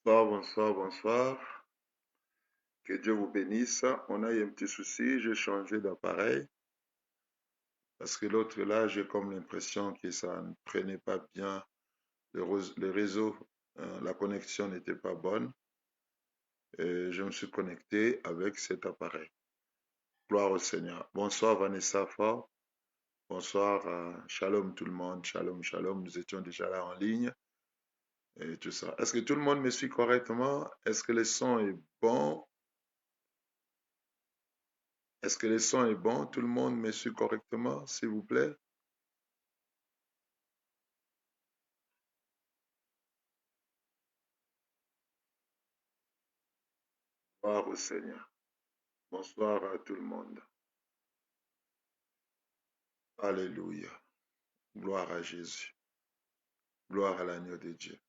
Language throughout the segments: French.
Bonsoir, bonsoir, bonsoir. Que Dieu vous bénisse. On a eu un petit souci, j'ai changé d'appareil parce que l'autre là, j'ai comme l'impression que ça ne prenait pas bien le réseau, la connexion n'était pas bonne et je me suis connecté avec cet appareil. Gloire au Seigneur. Bonsoir Vanessa Fort. Bonsoir, shalom tout le monde. Shalom, shalom. Nous étions déjà là en ligne et tout ça. Est-ce que tout le monde me suit correctement? Est-ce que le son est bon? Est-ce que le son est bon? Tout le monde me suit correctement, s'il vous plaît? Gloire au Seigneur. Bonsoir à tout le monde. Alléluia. Gloire à Jésus. Gloire à l'agneau de Dieu.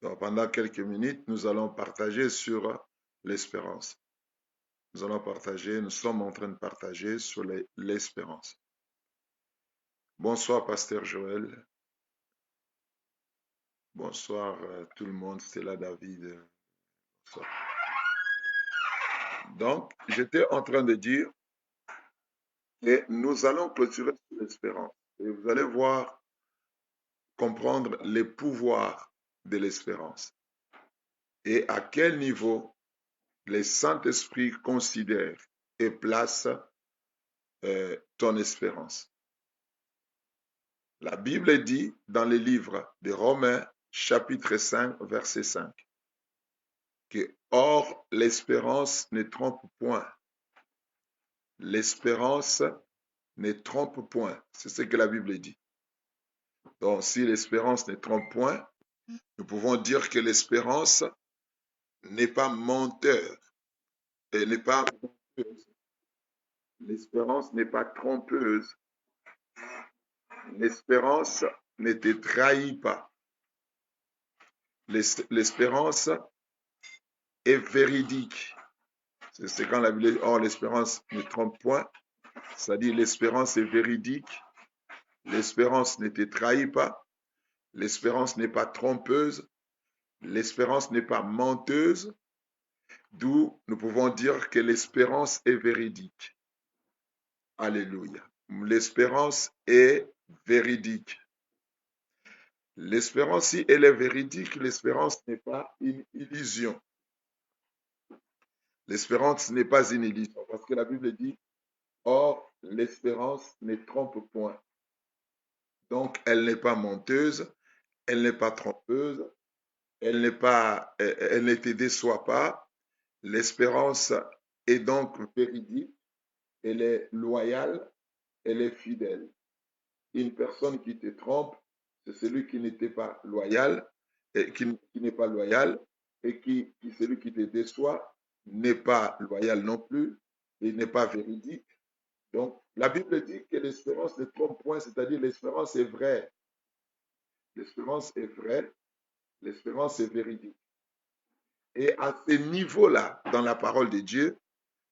Donc, pendant quelques minutes, nous allons partager sur l'espérance. Nous sommes en train de partager sur l'espérance. Bonsoir, Pasteur Joël. Bonsoir tout le monde. C'est là David. Bonsoir. Donc, j'étais en train de dire que nous allons clôturer sur l'espérance. Et vous allez voir, comprendre les pouvoirs de l'espérance. Et à quel niveau le Saint-Esprit considère et place ton espérance. La Bible dit dans le livre de Romains, chapitre 5, verset 5, que or l'espérance ne trompe point. L'espérance ne trompe point. C'est ce que la Bible dit. Donc, si l'espérance ne trompe point, nous pouvons dire que l'espérance n'est pas menteur. Elle n'est pas trompeuse. L'espérance n'est pas trompeuse. L'espérance ne te trahit pas. L'espérance est véridique. C'est quand la Bible dit, or l'espérance ne trompe point. C'est-à-dire l'espérance est véridique. L'espérance ne te trahit pas. L'espérance n'est pas trompeuse. L'espérance n'est pas menteuse. D'où nous pouvons dire que l'espérance est véridique. Alléluia. L'espérance est véridique. L'espérance, si elle est véridique, l'espérance n'est pas une illusion. L'espérance n'est pas une illusion, parce que la Bible dit, or, l'espérance ne trompe point. Donc, elle n'est pas menteuse, elle n'est pas trompeuse, elle ne te déçoit pas. L'espérance est donc véridique, elle est loyale, elle est fidèle. Une personne qui te trompe, c'est celui qui n'était pas loyal, et qui n'est pas loyal, et celui qui te déçoit n'est pas loyal non plus, et n'est pas véridique. Donc, la Bible dit que l'espérance ne trompe point, c'est-à-dire l'espérance est vraie. L'espérance est vraie, l'espérance est véridique. Et à ce niveau-là, dans la parole de Dieu,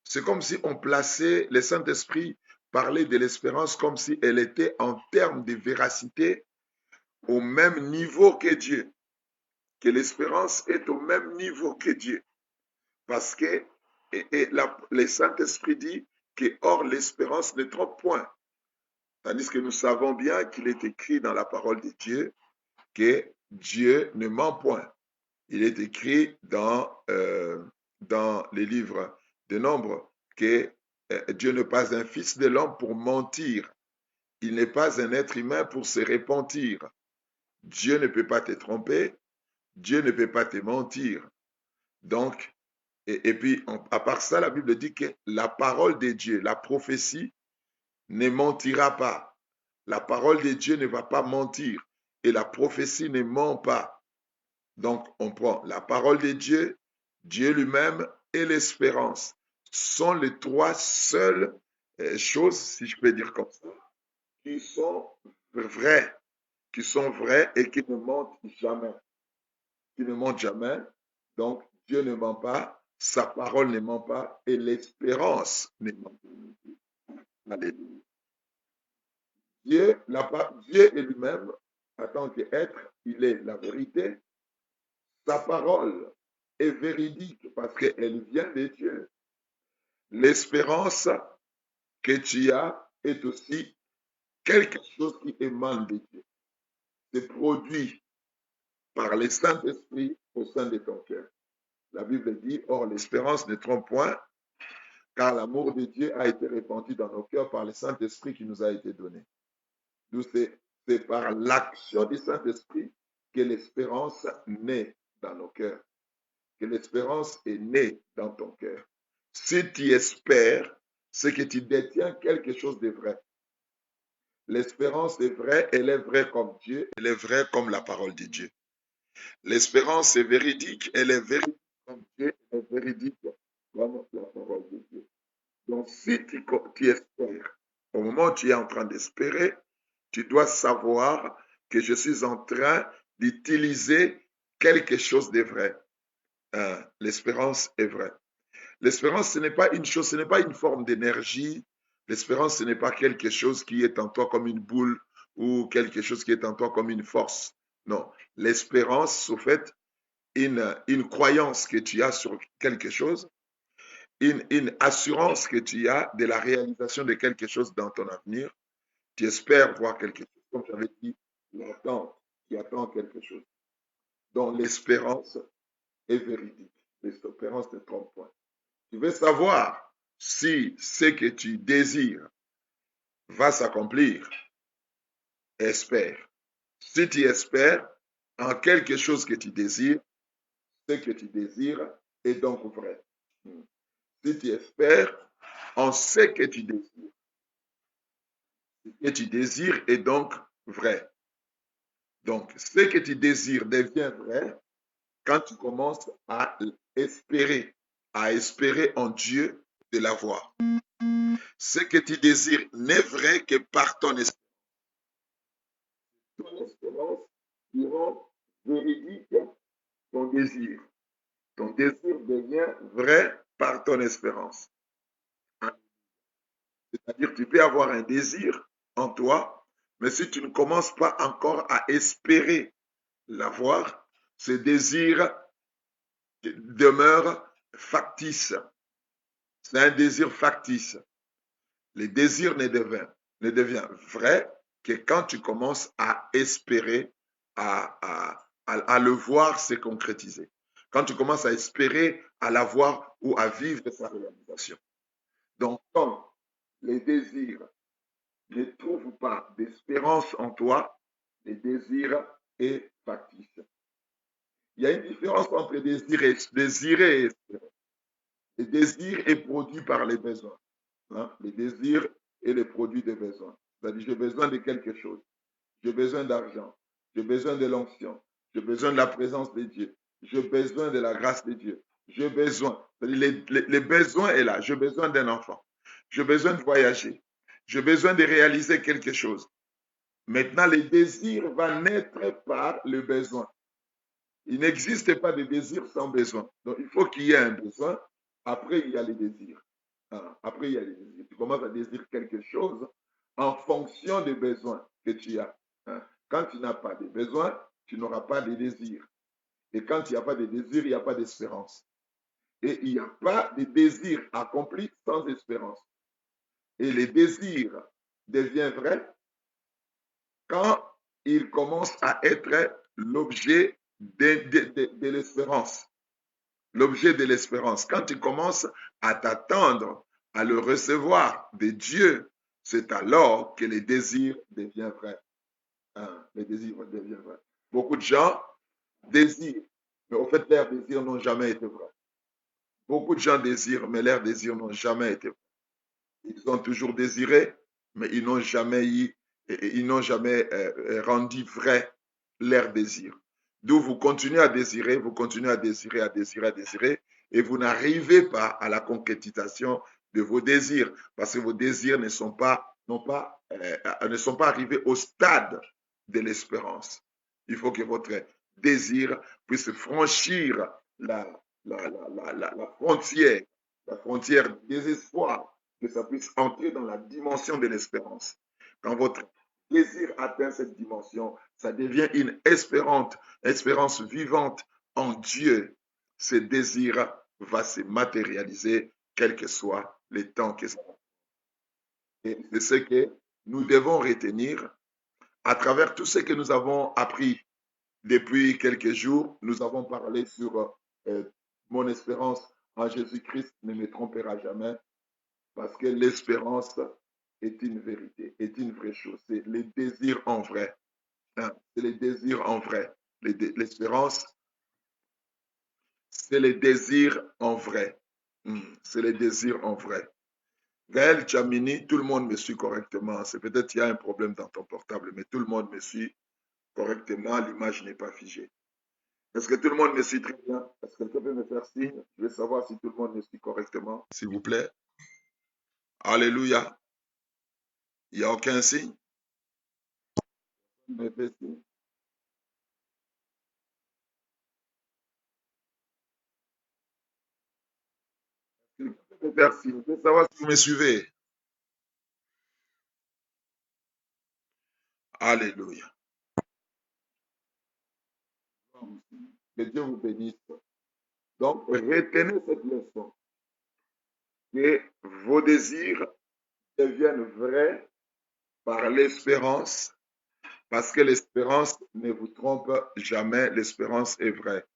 c'est comme si on plaçait, le Saint-Esprit parlait de l'espérance comme si elle était en termes de véracité au même niveau que Dieu. Que l'espérance est au même niveau que Dieu. Parce que le Saint-Esprit dit que or l'espérance ne trompe point. Tandis que nous savons bien qu'il est écrit dans la parole de Dieu que Dieu ne ment point. Il est écrit dans les livres de Nombre que Dieu n'est pas un fils de l'homme pour mentir. Il n'est pas un être humain pour se repentir. Dieu ne peut pas te tromper. Dieu ne peut pas te mentir. Donc, et puis, à part ça, la Bible dit que la parole de Dieu, la prophétie, ne mentira pas. La parole de Dieu ne va pas mentir. Et la prophétie ne ment pas. Donc, on prend la parole de Dieu, Dieu lui-même et l'espérance. Sont les trois seules choses, si je peux dire comme ça, qui sont vraies et qui ne mentent jamais. Qui ne mentent jamais. Donc, Dieu ne ment pas, sa parole ne ment pas et l'espérance ne ment pas. Alléluia. Dieu est lui-même, en tant qu'être, il est la vérité. Sa parole est véridique parce qu'elle vient de Dieu. L'espérance que tu as est aussi quelque chose qui émane de Dieu. C'est produit par le Saint-Esprit au sein de ton cœur. La Bible dit, or l'espérance ne trompe point, car l'amour de Dieu a été répandu dans nos cœurs par le Saint-Esprit qui nous a été donné. Donc c'est par l'action du Saint-Esprit que l'espérance naît dans nos cœurs, que l'espérance est née dans ton cœur. Si tu espères, c'est que tu détiens quelque chose de vrai. L'espérance est vraie, elle est vraie comme Dieu, elle est vraie comme la parole de Dieu. L'espérance est véridique, elle est véridique comme Dieu, elle est véridique comme la parole de Dieu. Donc, si tu espères, au moment où tu es en train d'espérer, tu dois savoir que je suis en train d'utiliser quelque chose de vrai. L'espérance est vraie. L'espérance, ce n'est pas une chose, ce n'est pas une forme d'énergie. L'espérance, ce n'est pas quelque chose qui est en toi comme une boule ou quelque chose qui est en toi comme une force. Non, l'espérance, au fait, une croyance que tu as sur quelque chose, une assurance que tu as de la réalisation de quelque chose dans ton avenir. Tu espères voir quelque chose. Comme j'avais dit, l'attente, tu attends quelque chose. Donc l'espérance est véridique. L'espérance ne trompe point. Tu veux savoir si ce que tu désires va s'accomplir, espère. Si tu espères en quelque chose que tu désires, ce que tu désires est donc vrai. Si tu espères en ce que tu désires, ce que tu désires est donc vrai. Donc, ce que tu désires devient vrai quand tu commences à espérer en Dieu de l'avoir. Ce que tu désires n'est vrai que par ton espérance. Ton espérance qui rend véridique ton désir. Ton désir devient vrai par ton espérance. C'est-à-dire, tu peux avoir un désir en toi, mais si tu ne commences pas encore à espérer l'avoir, ce désir demeure factice. C'est un désir factice. Le désir ne devient vrai que quand tu commences à espérer, à le voir se concrétiser. Quand tu commences à espérer à l'avoir ou à vivre sa réalisation. Donc, quand les désirs ne trouvent pas d'espérance en toi, les désirs est factice. Il y a une différence entre désirer et espérer. Le désir est produit par les besoins. Le désir est le produit des besoins. C'est-à-dire, j'ai besoin de quelque chose. J'ai besoin d'argent. J'ai besoin de l'onction. J'ai besoin de la présence de Dieu. J'ai besoin de la grâce de Dieu. J'ai besoin. Les besoins est là. J'ai besoin d'un enfant. J'ai besoin de voyager. J'ai besoin de réaliser quelque chose. Maintenant, le désir va naître par le besoin. Il n'existe pas de désir sans besoin. Donc, il faut qu'il y ait un besoin. Après, il y a les désirs. Après, il y a les désirs. Tu commences à désirer quelque chose en fonction des besoins que tu as. Quand tu n'as pas de besoins, tu n'auras pas de désirs. Et quand il n'y a pas de désirs, il n'y a pas d'espérance. Et il n'y a pas de désir accompli sans espérance. Et les désirs deviennent vrais quand ils commencent à être l'objet de l'espérance. L'objet de l'espérance. Quand tu commences à t'attendre à le recevoir de Dieu, c'est alors que les désirs deviennent vrais. Les désirs deviennent vrais. Beaucoup de gens désirent, mais au fait, leurs désirs n'ont jamais été vrais. Beaucoup de gens désirent, mais leurs désirs n'ont jamais été vrais. Ils ont toujours désiré, mais ils n'ont jamais rendu vrai leurs désirs. D'où vous continuez à désirer, vous continuez à désirer, et vous n'arrivez pas à la concrétisation de vos désirs, parce que vos désirs ne sont pas arrivés au stade de l'espérance. Il faut que votre désir puisse franchir la frontière du désespoir, que ça puisse entrer dans la dimension de l'espérance. Quand votre désir atteint cette dimension, ça devient une espérance vivante en Dieu, ce désir va se matérialiser, quels que soient les temps que ça. Et c'est ce que nous devons retenir à travers tout ce que nous avons appris depuis quelques jours. Nous avons parlé sur mon espérance en Jésus-Christ ne me trompera jamais, parce que l'espérance est une vérité, est une vraie chose. C'est les désirs en vrai. Hein? C'est les désirs en vrai. L'espérance, c'est les désirs en vrai. C'est les désirs en vrai. Gaël Chamini, tout le monde me suit correctement. C'est peut-être qu'il y a un problème dans ton portable, mais tout le monde me suit correctement. L'image n'est pas figée. Est-ce que tout le monde me suit très bien? Est-ce que quelqu'un peut me faire signe? Je veux savoir si tout le monde me suit correctement. S'il vous plaît. Alléluia. Il n'y a aucun signe? Me fait signe. Quelqu'un peut me faire signe. Je veux savoir si vous me suivez. Alléluia. Que Dieu vous bénisse. Donc, retenez cette leçon. Que vos désirs deviennent vrais par l'espérance, parce que l'espérance ne vous trompe jamais. L'espérance est vraie.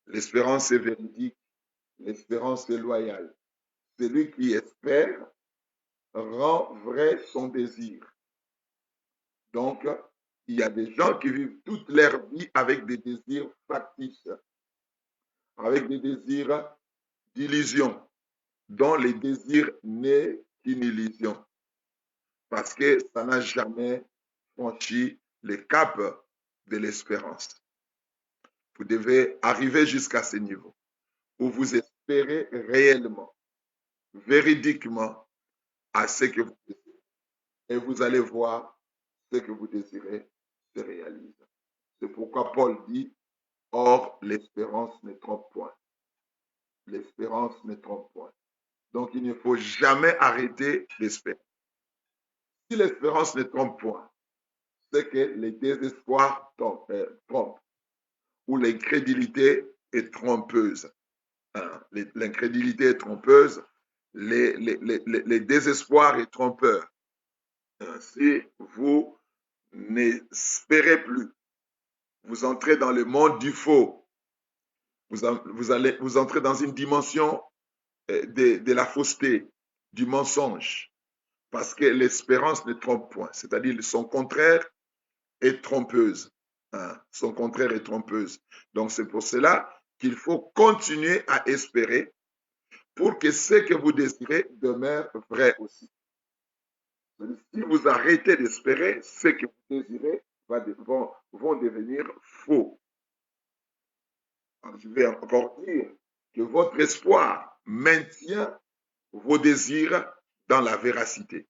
L'espérance est véridique. L'espérance est loyale. Celui qui espère rend vrai son désir. Donc, il y a des gens qui vivent toute leur vie avec des désirs factices, avec des désirs d'illusion, dont le désir n'est qu'une illusion, parce que ça n'a jamais franchi le cap de l'espérance. Vous devez arriver jusqu'à ce niveau où vous espérez réellement, véridiquement à ce que vous désirez. Et vous allez voir ce que vous désirez se réalise. C'est pourquoi Paul dit, or l'espérance ne trompe point. L'espérance ne trompe point. Donc il ne faut jamais arrêter d'espérer. Si l'espérance ne trompe point, c'est que le désespoir trompe, ou l'incrédulité est trompeuse. Hein? L'incrédulité est trompeuse, le désespoir est trompeur. Hein? Si vous n'espérez plus, vous entrez dans le monde du faux, vous entrez dans une dimension de la fausseté, du mensonge, parce que l'espérance ne trompe point, c'est-à-dire son contraire est trompeuse. Hein? Son contraire est trompeuse. Donc c'est pour cela qu'il faut continuer à espérer pour que ce que vous désirez demeure vrai aussi. Si vous arrêtez d'espérer, ce que vous désirez vont devenir faux. Alors, je vais encore dire que votre espoir maintient vos désirs dans la véracité.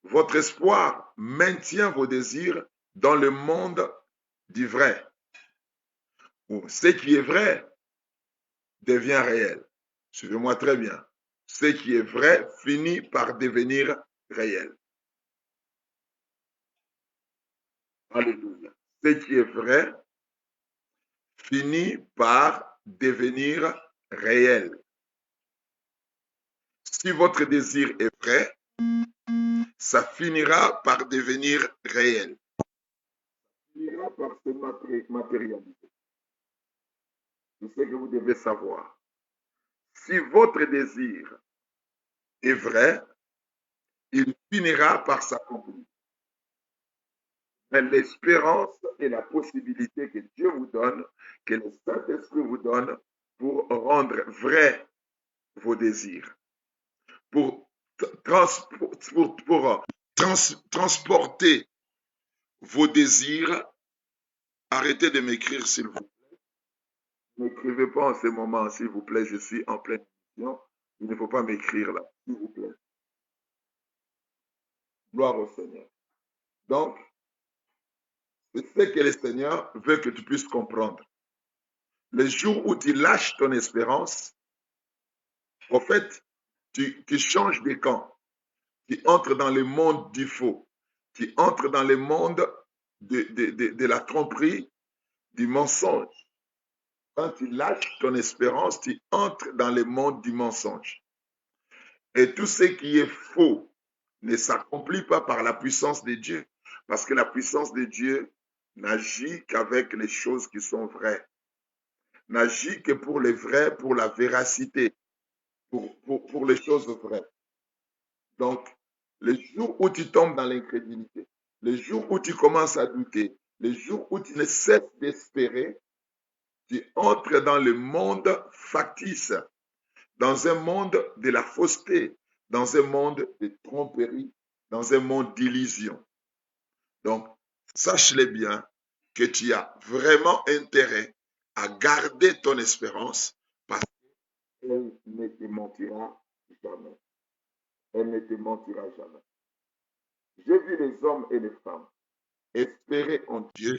Votre espoir maintient vos désirs dans le monde du vrai. Où ce qui est vrai devient réel. Suivez-moi très bien. Ce qui est vrai finit par devenir réel. Alléluia. Ce qui est vrai finit par devenir réel. Si votre désir est vrai, ça finira par devenir réel. Ça finira par se matérialiser. C'est ce que vous devez savoir. Si votre désir est vrai, il finira par s'accomplir. Mais l'espérance est la possibilité que Dieu vous donne, que le Saint-Esprit vous donne pour rendre vrai vos désirs, pour transporter vos désirs. Arrêtez de m'écrire, s'il vous plaît. N'écrivez pas en ce moment, s'il vous plaît, je suis en pleine mission. Il ne faut pas m'écrire là, s'il vous plaît. Gloire au Seigneur. Donc, c'est ce que le Seigneur veut que tu puisses comprendre. Le jour où tu lâches ton espérance, en fait, tu changes de camp. Tu entres dans le monde du faux. Tu entres dans le monde de la tromperie, du mensonge. Quand tu lâches ton espérance, tu entres dans le monde du mensonge. Et tout ce qui est faux ne s'accomplit pas par la puissance de Dieu, parce que la puissance de Dieu n'agit qu'avec les choses qui sont vraies, n'agit que pour les vrais, pour la véracité, pour les choses vraies. Donc, les jours où tu tombes dans l'incrédulité, les jours où tu commences à douter, les jours où tu ne cesses d'espérer, tu entres dans le monde factice, dans un monde de la fausseté, dans un monde de tromperie, dans un monde d'illusion. Donc, sache-le bien que tu as vraiment intérêt à garder ton espérance parce qu'elle ne te mentira jamais. Elle ne te mentira jamais. J'ai vu les hommes et les femmes espérer en Dieu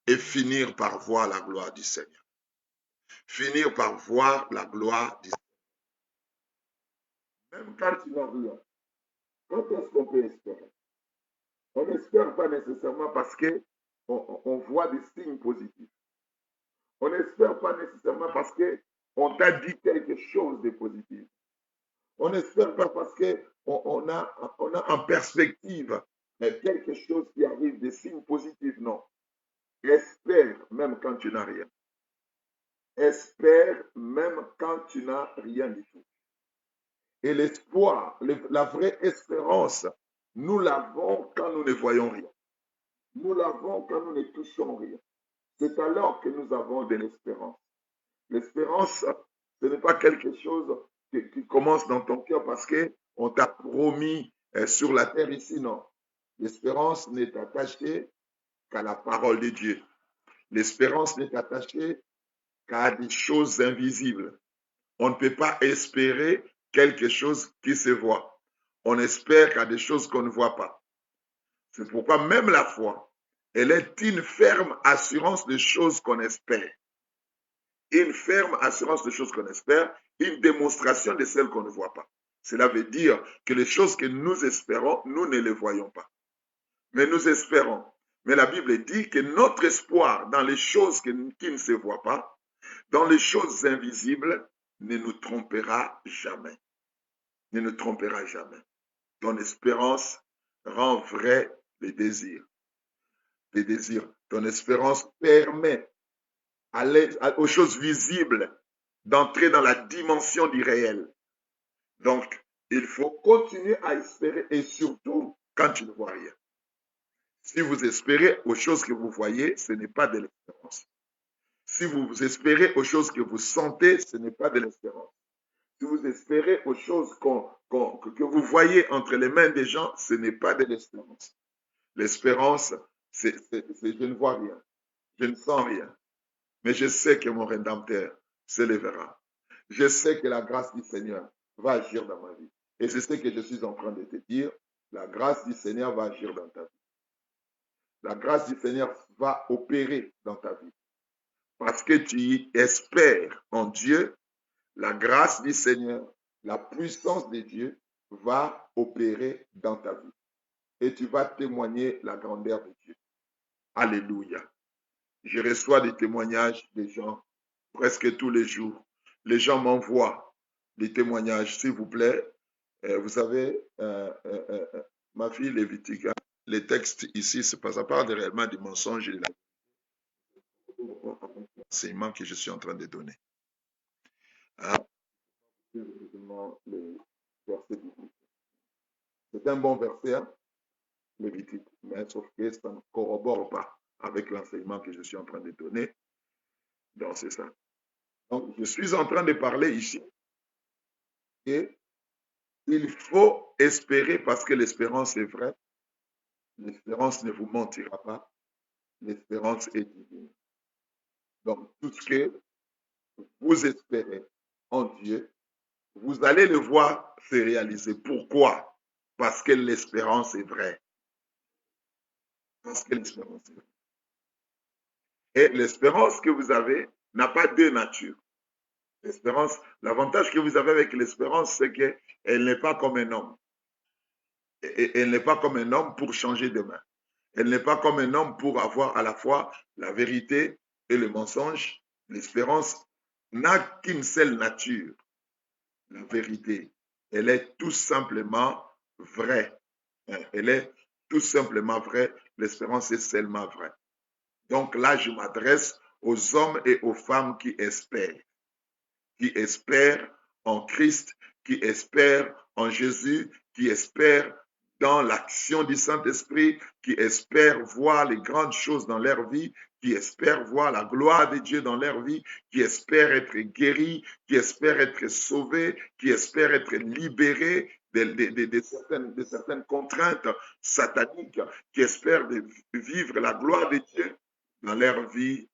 et finir par voir la gloire du Seigneur. Finir par voir la gloire du Seigneur. Même quand tu n'as rien, quand est-ce qu'on peut espérer? On n'espère pas nécessairement parce qu'on voit des signes positifs. On n'espère pas nécessairement parce qu'on t'a dit quelque chose de positif. On n'espère pas parce qu'on a en perspective quelque chose qui arrive, des signes positifs. Non. Espère même quand tu n'as rien. Espère même quand tu n'as rien du tout. Et l'espoir, la vraie espérance, nous l'avons quand nous ne voyons rien. Nous l'avons quand nous ne touchons rien. C'est alors que nous avons de l'espérance. L'espérance, ce n'est pas quelque chose qui commence dans ton cœur parce qu'on t'a promis sur la terre ici, non. L'espérance n'est attachée qu'à la parole de Dieu. L'espérance n'est attachée qu'à des choses invisibles. On ne peut pas espérer quelque chose qui se voit. On espère qu'à des choses qu'on ne voit pas. C'est pourquoi même la foi, elle est une ferme assurance de choses qu'on espère. Une ferme assurance de choses qu'on espère, une démonstration de celles qu'on ne voit pas. Cela veut dire que les choses que nous espérons, nous ne les voyons pas. Mais nous espérons. Mais la Bible dit que notre espoir dans les choses qui ne se voient pas, dans les choses invisibles, ne nous trompera jamais. Ne nous trompera jamais. Ton espérance rend vrai les désirs. Les désirs. Ton espérance permet aux choses visibles d'entrer dans la dimension du réel. Donc, il faut continuer à espérer et surtout quand tu ne vois rien. Si vous espérez aux choses que vous voyez, ce n'est pas de l'espérance. Si vous espérez aux choses que vous sentez, ce n'est pas de l'espérance. Si vous espérez aux choses que vous voyez entre les mains des gens, ce n'est pas de l'espérance. L'espérance, c'est je ne vois rien, je ne sens rien, mais je sais que mon Rédempteur s'élèvera. Je sais que la grâce du Seigneur va agir dans ma vie. Et c'est ce que je suis en train de te dire. La grâce du Seigneur va agir dans ta vie. La grâce du Seigneur va opérer dans ta vie. Parce que tu espères en Dieu, la grâce du Seigneur, la puissance de Dieu va opérer dans ta vie. Et tu vas témoigner la grandeur de Dieu. Alléluia. Je reçois des témoignages des gens presque tous les jours. Les gens m'envoient des témoignages, s'il vous plaît. Vous savez, ma fille Lévitique, les textes ici, ça parle réellement des mensonges et de l'enseignement que je suis en train de donner. C'est un bon verset, hein, Lévitique, mais sauf que ça ne corrobore pas avec l'enseignement que je suis en train de donner. Donc, c'est ça. Donc, je suis en train de parler ici et il faut espérer parce que l'espérance est vraie. L'espérance ne vous mentira pas. L'espérance est divine. Donc, tout ce que vous espérez en Dieu, vous allez le voir se réaliser. Pourquoi? Parce que l'espérance est vraie. Parce que l'espérance est vraie. Et l'espérance que vous avez n'a pas deux natures. L'espérance, l'avantage que vous avez avec l'espérance, c'est qu'elle n'est pas comme un homme. Elle n'est pas comme un homme pour changer demain. Elle n'est pas comme un homme pour avoir à la fois la vérité et le mensonge, L'espérance n'a qu'une seule nature, la vérité. Elle est tout simplement vraie. Elle est tout simplement vraie. L'espérance est seulement vraie. Donc là, je m'adresse aux hommes et aux femmes qui espèrent en Christ, qui espèrent en Jésus, qui espèrent dans l'action du Saint-Esprit, qui espèrent voir les grandes choses dans leur vie, qui espèrent voir la gloire de Dieu dans leur vie, qui espèrent être guéris, qui espèrent être sauvés, qui espèrent être libérés de certaines contraintes sataniques, qui espèrent vivre la gloire de Dieu dans leur vie.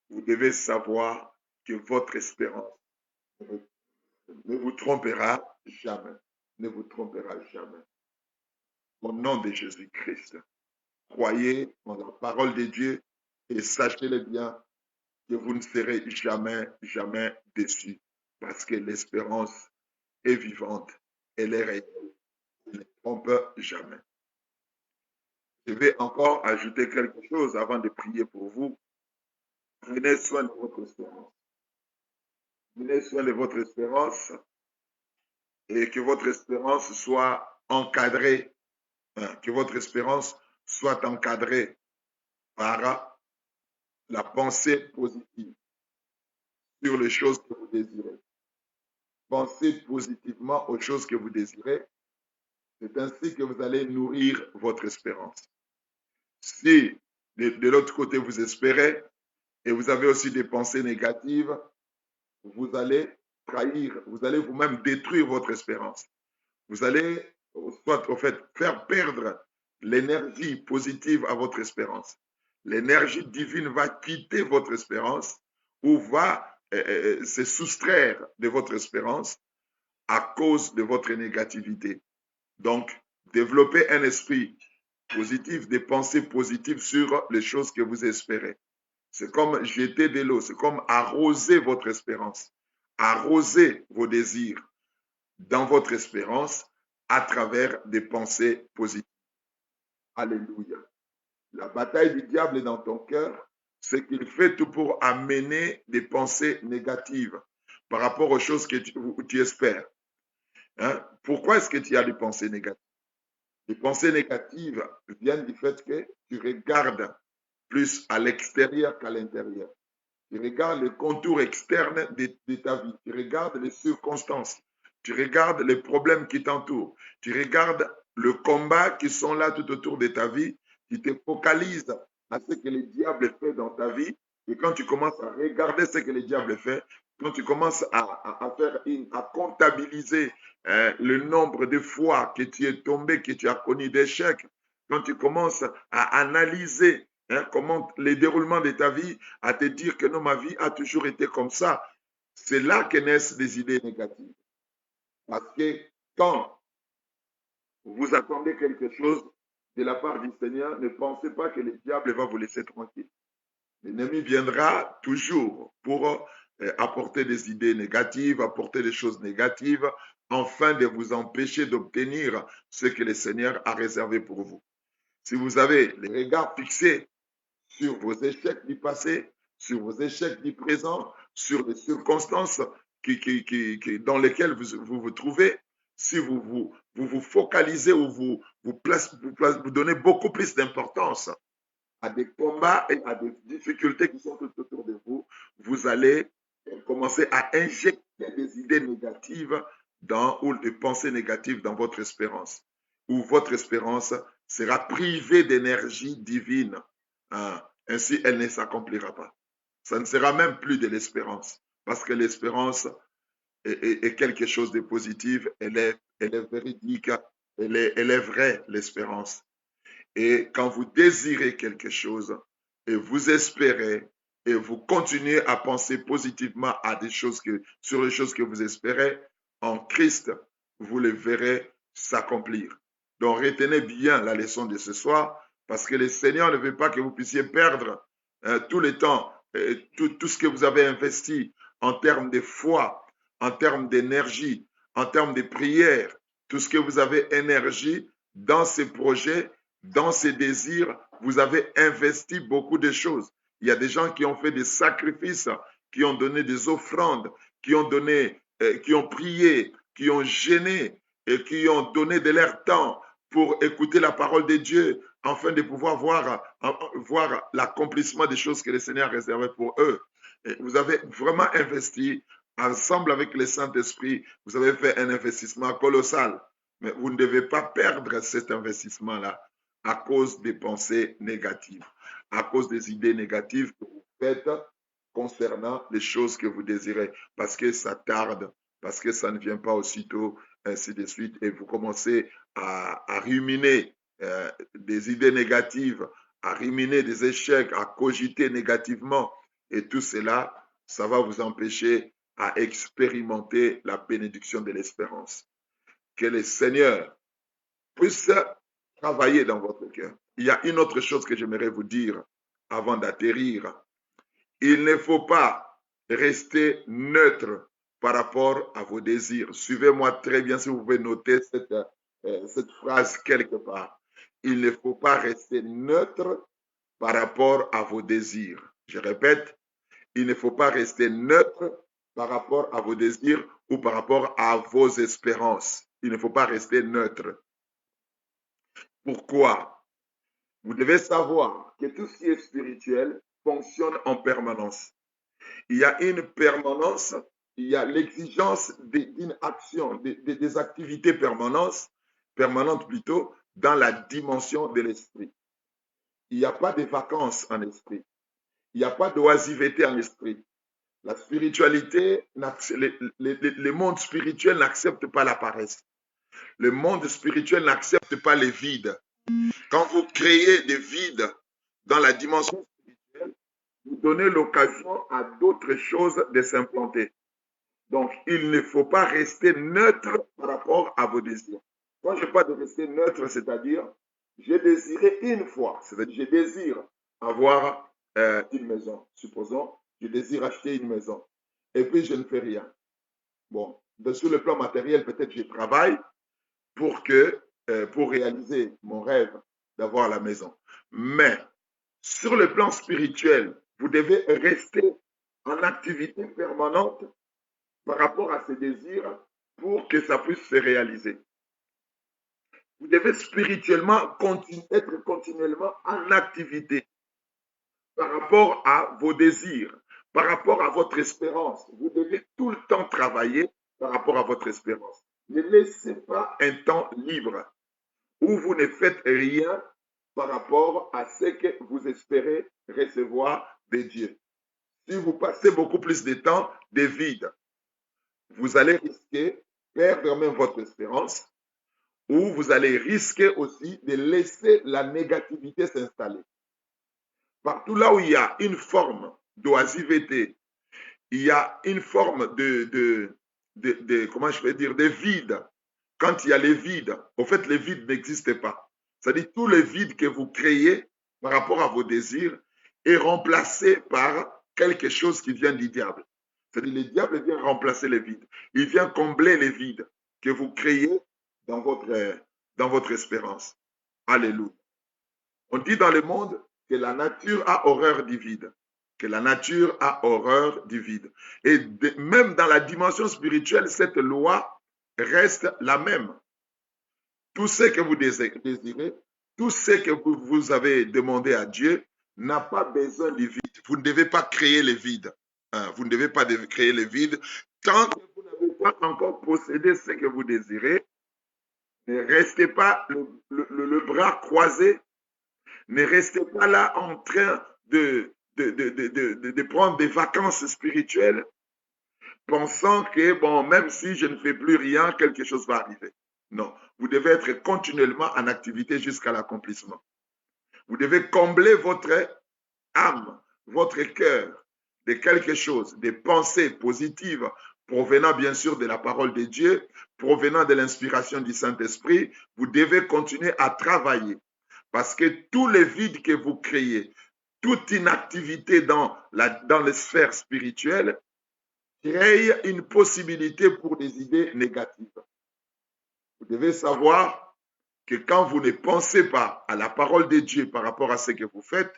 Vous devez savoir que votre espérance ne vous trompera jamais. Ne vous trompera jamais. Au nom de Jésus-Christ, croyez en la parole de Dieu et sachez-le bien que vous ne serez jamais, jamais déçus parce que l'espérance est vivante, elle est réelle, elle ne trompe jamais. Je vais encore ajouter quelque chose avant de prier pour vous. Prenez soin de votre espérance. Prenez soin de votre espérance et que votre espérance soit encadrée, que votre espérance soit encadrée par la pensée positive sur les choses que vous désirez. Pensez positivement aux choses que vous désirez. C'est ainsi que vous allez nourrir votre espérance. Si de l'autre côté vous espérez et vous avez aussi des pensées négatives, vous allez trahir, vous allez vous-même détruire votre espérance. Vous allez soit au fait faire perdre l'énergie positive à votre espérance. L'énergie divine va quitter votre espérance ou va se soustraire de votre espérance à cause de votre négativité. Donc, développez un esprit positif, des pensées positives sur les choses que vous espérez. C'est comme jeter de l'eau, c'est comme arroser votre espérance, arroser vos désirs dans votre espérance à travers des pensées positives. Alléluia. La bataille du diable est dans ton cœur, c'est qu'il fait tout pour amener des pensées négatives par rapport aux choses que tu espères. Hein? Pourquoi est-ce que tu as des pensées négatives? Les pensées négatives viennent du fait que tu regardes plus à l'extérieur qu'à l'intérieur. Tu regardes les contours externes de ta vie. Tu regardes les circonstances. Tu regardes les problèmes qui t'entourent. Tu regardes le combat qui sont là tout autour de ta vie. Tu te focalises à ce que le diable fait dans ta vie. Et quand tu commences à regarder ce que le diable fait, quand tu commences à comptabiliser le nombre de fois que tu es tombé, que tu as connu d'échecs, quand tu commences à analyser comment les déroulements de ta vie, à te dire que non, ma vie a toujours été comme ça, c'est là que naissent des idées négatives. Parce que quand vous attendez quelque chose de la part du Seigneur, ne pensez pas que le diable va vous laisser tranquille. L'ennemi viendra toujours pour apporter des idées négatives, apporter des choses négatives, afin de vous empêcher d'obtenir ce que le Seigneur a réservé pour vous. Si vous avez les regards fixés sur vos échecs du passé, sur vos échecs du présent, sur les circonstances dans lesquelles vous trouvez, si vous focalisez ou vous donnez beaucoup plus d'importance à des combats et à des difficultés qui sont tout autour de vous, vous allez commencer à injecter des idées négatives ou des pensées négatives dans votre espérance, où votre espérance sera privée d'énergie divine. Ainsi, elle ne s'accomplira pas. Ça ne sera même plus de l'espérance, parce que l'espérance est quelque chose de positif, elle est véridique, elle est vraie, l'espérance. Et quand vous désirez quelque chose et vous espérez et vous continuez à penser positivement sur les choses que vous espérez, en Christ, vous les verrez s'accomplir. Donc retenez bien la leçon de ce soir, parce que le Seigneur ne veut pas que vous puissiez perdre tout le temps, tout ce que vous avez investi en termes de foi, en termes d'énergie, en termes de prière, tout ce que vous avez énergie dans ces projets, dans ces désirs, vous avez investi beaucoup de choses. Il y a des gens qui ont fait des sacrifices qui ont donné des offrandes, qui ont prié, qui ont gêné et qui ont donné de leur temps pour écouter la parole de Dieu afin de pouvoir voir l'accomplissement des choses que le Seigneur a réservées pour eux. Et vous avez vraiment investi ensemble avec le Saint-Esprit, vous avez fait un investissement colossal. Mais vous ne devez pas perdre cet investissement-là à cause des pensées négatives, à cause des idées négatives que vous faites concernant les choses que vous désirez, parce que ça tarde, parce que ça ne vient pas aussitôt, ainsi de suite, et vous commencez à ruminer des idées négatives, à ruminer des échecs, à cogiter négativement, et tout cela, ça va vous empêcher à expérimenter la bénédiction de l'espérance. Que le Seigneur puisse travailler dans votre cœur. Il y a une autre chose que j'aimerais vous dire avant d'atterrir. Il ne faut pas rester neutre par rapport à vos désirs. Suivez-moi très bien si vous pouvez noter cette phrase quelque part. Il ne faut pas rester neutre par rapport à vos désirs. Je répète, il ne faut pas rester neutre par rapport à vos désirs ou par rapport à vos espérances. Il ne faut pas rester neutre. Pourquoi? Vous devez savoir que tout ce qui est spirituel fonctionne en permanence. Il y a une permanence, il y a l'exigence d'une action, des activités permanentes plutôt, dans la dimension de l'esprit. Il n'y a pas de vacances en esprit. Il n'y a pas d'oisiveté en esprit. La spiritualité, le monde spirituel n'accepte pas la paresse. Le monde spirituel n'accepte pas les vides. Quand vous créez des vides dans la dimension spirituelle, vous donnez l'occasion à d'autres choses de s'implanter. Donc, il ne faut pas rester neutre par rapport à vos désirs. Quand je parle de rester neutre, c'est-à-dire, j'ai désiré une fois, c'est-à-dire, je désire avoir une maison. Supposons, je désire acheter une maison. Et puis, je ne fais rien. Bon, sur le plan matériel, peut-être je travaille pour réaliser mon rêve d'avoir la maison. Mais, sur le plan spirituel, vous devez rester en activité permanente par rapport à ces désirs pour que ça puisse se réaliser. Vous devez spirituellement être continuellement en activité par rapport à vos désirs, par rapport à votre espérance. Vous devez tout le temps travailler par rapport à votre espérance. Ne laissez pas un temps libre où vous ne faites rien par rapport à ce que vous espérez recevoir de Dieu. Si vous passez beaucoup plus de temps de vide, vous allez risquer de perdre même votre espérance, ou vous allez risquer aussi de laisser la négativité s'installer. Partout là où il y a une forme d'oisiveté, il y a une forme comment je vais dire, de vide. Quand il y a les vides, au fait, les vides n'existent pas. C'est-à-dire tout le vide que vous créez par rapport à vos désirs est remplacé par quelque chose qui vient du diable. C'est-à-dire le diable vient remplacer les vides. Il vient combler les vides que vous créez dans votre espérance. Alléluia. On dit dans le monde que la nature a horreur du vide. Que la nature a horreur du vide. Et même dans la dimension spirituelle, cette loi reste la même. Tout ce que vous désirez, tout ce que vous avez demandé à Dieu n'a pas besoin du vide. Vous ne devez pas créer le vide. Vous ne devez pas créer le vide. Tant que vous n'avez pas encore possédé ce que vous désirez, ne restez pas le bras croisé. Ne restez pas là en train de prendre des vacances spirituelles, pensant que, bon, même si je ne fais plus rien, quelque chose va arriver. Non, vous devez être continuellement en activité jusqu'à l'accomplissement. Vous devez combler votre âme, votre cœur de quelque chose, des pensées positives provenant bien sûr de la parole de Dieu, provenant de l'inspiration du Saint-Esprit. Vous devez continuer à travailler parce que tous les vides que vous créez, toute inactivité dans les sphères spirituelles crée une possibilité pour des idées négatives. Vous devez savoir que quand vous ne pensez pas à la parole de Dieu par rapport à ce que vous faites,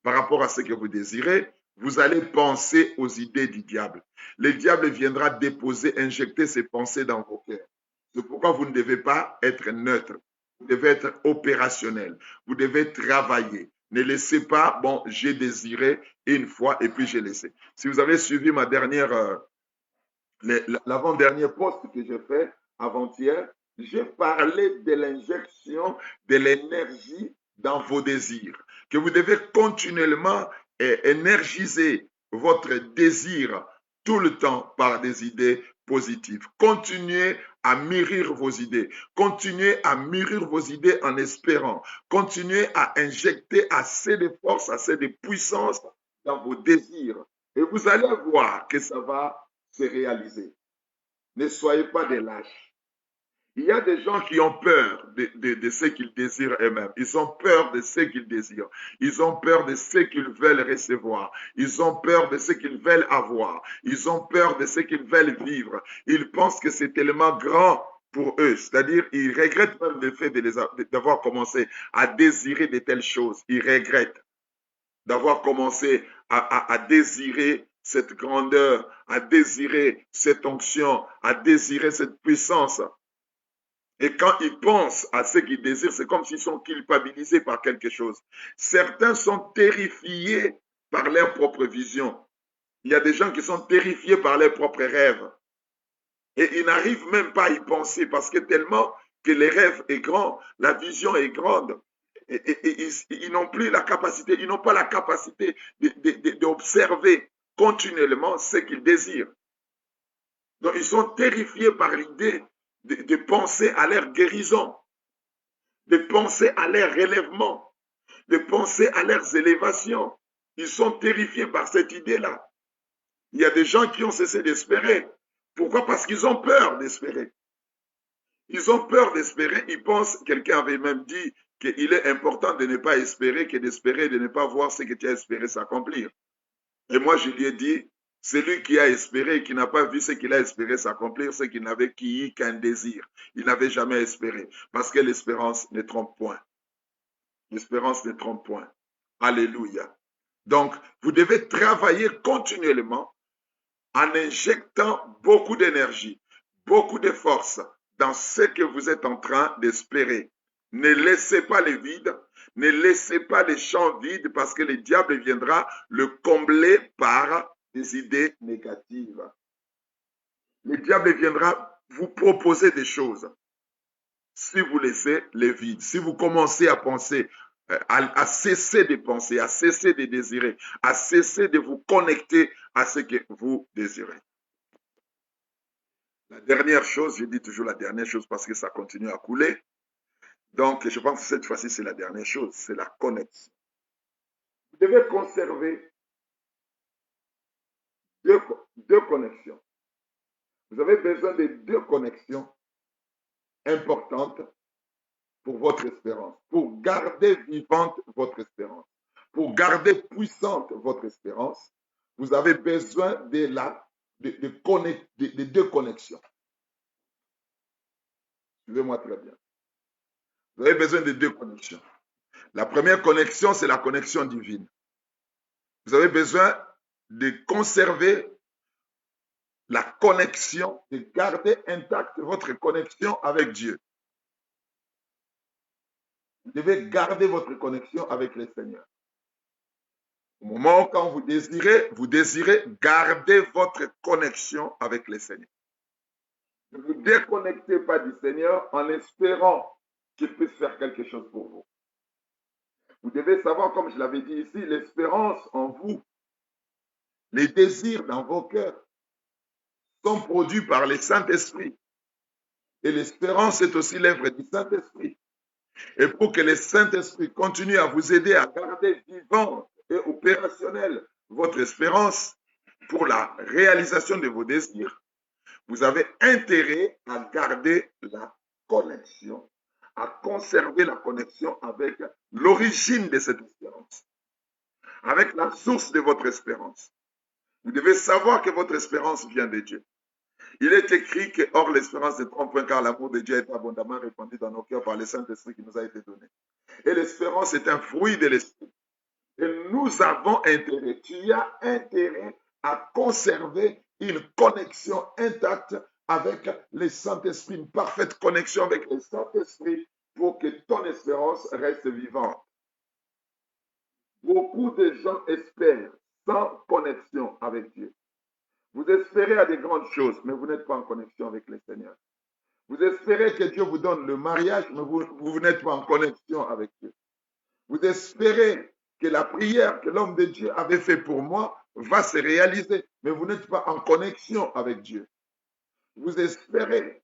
par rapport à ce que vous désirez, vous allez penser aux idées du diable. Le diable viendra déposer, injecter ses pensées dans vos cœurs. C'est pourquoi vous ne devez pas être neutre. Vous devez être opérationnel. Vous devez travailler. Ne laissez pas, bon, j'ai désiré une fois et puis j'ai laissé. Si vous avez suivi ma dernière, l'avant-dernier post que j'ai fait avant-hier, j'ai parlé de l'injection de l'énergie dans vos désirs. Que vous devez continuellement énergiser votre désir tout le temps par des idées positives. Continuez à mûrir vos idées. Continuez à mûrir vos idées en espérant. Continuez à injecter assez de force, assez de puissance dans vos désirs. Et vous allez voir que ça va se réaliser. Ne soyez pas des lâches. Il y a des gens qui ont peur de ce qu'ils désirent eux-mêmes. Ils ont peur de ce qu'ils désirent. Ils ont peur de ce qu'ils veulent recevoir. Ils ont peur de ce qu'ils veulent avoir. Ils ont peur de ce qu'ils veulent vivre. Ils pensent que c'est tellement grand pour eux. C'est-à-dire, ils regrettent même le fait d'avoir commencé à désirer de telles choses. Ils regrettent d'avoir commencé à désirer cette grandeur, à désirer cette onction, à désirer cette puissance. Et quand ils pensent à ce qu'ils désirent, c'est comme s'ils sont culpabilisés par quelque chose. Certains sont terrifiés par leur propre vision. Il y a des gens qui sont terrifiés par leurs propres rêves. Et ils n'arrivent même pas à y penser parce que tellement que le rêve est grand, la vision est grande. Et ils n'ont plus la capacité, ils n'ont pas la capacité d'observer continuellement ce qu'ils désirent. Donc ils sont terrifiés par l'idée de penser à leur guérison, de penser à leur relèvement, de penser à leurs élévations. Ils sont terrifiés par cette idée-là. Il y a des gens qui ont cessé d'espérer. Pourquoi? Parce qu'ils ont peur d'espérer. Ils ont peur d'espérer. Ils pensent, quelqu'un avait même dit qu'il est important de ne pas espérer que d'espérer et de ne pas voir ce que tu as espéré s'accomplir. Et moi, je lui ai dit, celui qui a espéré et qui n'a pas vu ce qu'il a espéré s'accomplir, c'est qu'il n'avait qu'un désir. Il n'avait jamais espéré. Parce que l'espérance ne trompe point. L'espérance ne trompe point. Alléluia. Donc, vous devez travailler continuellement en injectant beaucoup d'énergie, beaucoup de force dans ce que vous êtes en train d'espérer. Ne laissez pas les vides, ne laissez pas les champs vides parce que le diable viendra le combler par des idées négatives. Le diable viendra vous proposer des choses. Si vous laissez les vides, si vous commencez à penser, à cesser de penser, à cesser de désirer, à cesser de vous connecter à ce que vous désirez. La dernière chose, je dis toujours la dernière chose parce que ça continue à couler. Donc, je pense que cette fois-ci, c'est la dernière chose, c'est la connexion. Vous devez conserver deux connexions. Vous avez besoin de deux connexions importantes pour votre espérance, pour garder vivante votre espérance, pour garder puissante votre espérance. Vous avez besoin de deux connexions. Suivez-moi très bien. Vous avez besoin de deux connexions. La première connexion, c'est la connexion divine. Vous avez besoin de conserver la connexion, de garder intacte votre connexion avec Dieu. Vous devez garder votre connexion avec le Seigneur. Au moment où quand vous désirez garder votre connexion avec le Seigneur. Ne vous déconnectez pas du Seigneur en espérant qu'il puisse faire quelque chose pour vous. Vous devez savoir, comme je l'avais dit ici, l'espérance en vous, les désirs dans vos cœurs sont produits par le Saint-Esprit. Et l'espérance est aussi l'œuvre du Saint-Esprit. Et pour que le Saint-Esprit continue à vous aider à garder vivante et opérationnelle votre espérance pour la réalisation de vos désirs, vous avez intérêt à garder la connexion, à conserver la connexion avec l'origine de cette espérance, avec la source de votre espérance. Vous devez savoir que votre espérance vient de Dieu. Il est écrit que, hors l'espérance ne trompe point, car l'amour de Dieu est abondamment répandu dans nos cœurs par le Saint-Esprit qui nous a été donné. Et l'espérance est un fruit de l'Esprit. Et nous avons intérêt, tu as intérêt à conserver une connexion intacte avec le Saint-Esprit, une parfaite connexion avec le Saint-Esprit pour que ton espérance reste vivante. Beaucoup de gens espèrent sans connexion avec Dieu. Vous espérez à des grandes choses, mais vous n'êtes pas en connexion avec le Seigneur. Vous espérez que Dieu vous donne le mariage, mais vous n'êtes pas en connexion avec Dieu. Vous espérez que la prière que l'homme de Dieu avait fait pour moi va se réaliser, mais vous n'êtes pas en connexion avec Dieu. Vous espérez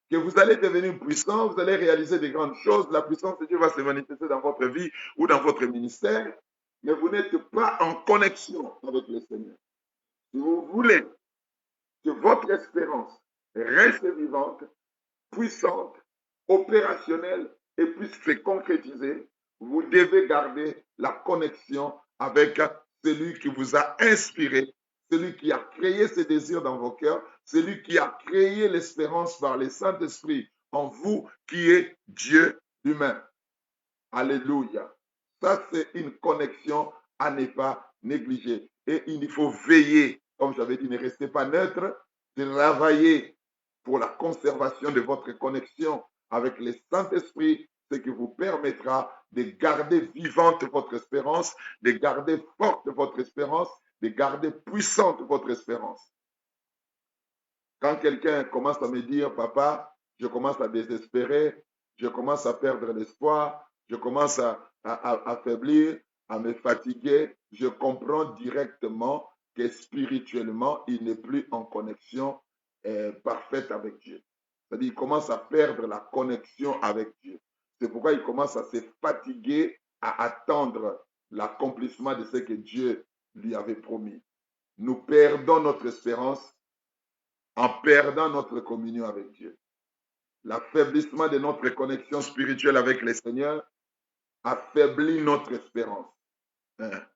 que vous allez devenir puissant, vous allez réaliser des grandes choses, la puissance de Dieu va se manifester dans votre vie ou dans votre ministère, mais vous n'êtes pas en connexion avec le Seigneur. Si vous voulez que votre espérance reste vivante, puissante, opérationnelle et puisse se concrétiser, vous devez garder la connexion avec celui qui vous a inspiré, celui qui a créé ces désirs dans vos cœurs, celui qui a créé l'espérance par le Saint-Esprit en vous, qui est Dieu lui-même. Alléluia. Ça, c'est une connexion à ne pas négliger. Et il faut veiller, comme j'avais dit, ne restez pas neutre, travailler pour la conservation de votre connexion avec le Saint-Esprit, ce qui vous permettra de garder vivante votre espérance, de garder forte votre espérance, de garder puissante votre espérance. Quand quelqu'un commence à me dire, papa, je commence à désespérer, je commence à perdre l'espoir, je commence à affaiblir, à me fatiguer, je comprends directement que spirituellement, il n'est plus en connexion parfaite avec Dieu. C'est-à-dire, il commence à perdre la connexion avec Dieu. C'est pourquoi il commence à se fatiguer à attendre l'accomplissement de ce que Dieu lui avait promis. Nous perdons notre espérance en perdant notre communion avec Dieu. L'affaiblissement de notre connexion spirituelle avec le Seigneur affaiblit notre espérance,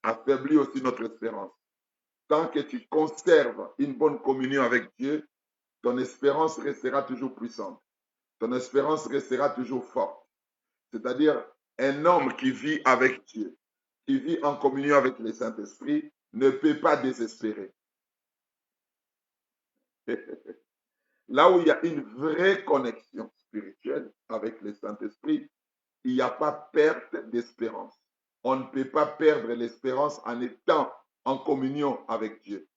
affaiblit aussi notre espérance. Tant que tu conserves une bonne communion avec Dieu, ton espérance restera toujours puissante. Ton espérance restera toujours forte. C'est-à-dire, un homme qui vit avec Dieu, qui vit en communion avec le Saint-Esprit, ne peut pas désespérer. Là où il y a une vraie connexion spirituelle avec le Saint-Esprit, il n'y a pas perte d'espérance. On ne peut pas perdre l'espérance en étant en communion avec Dieu.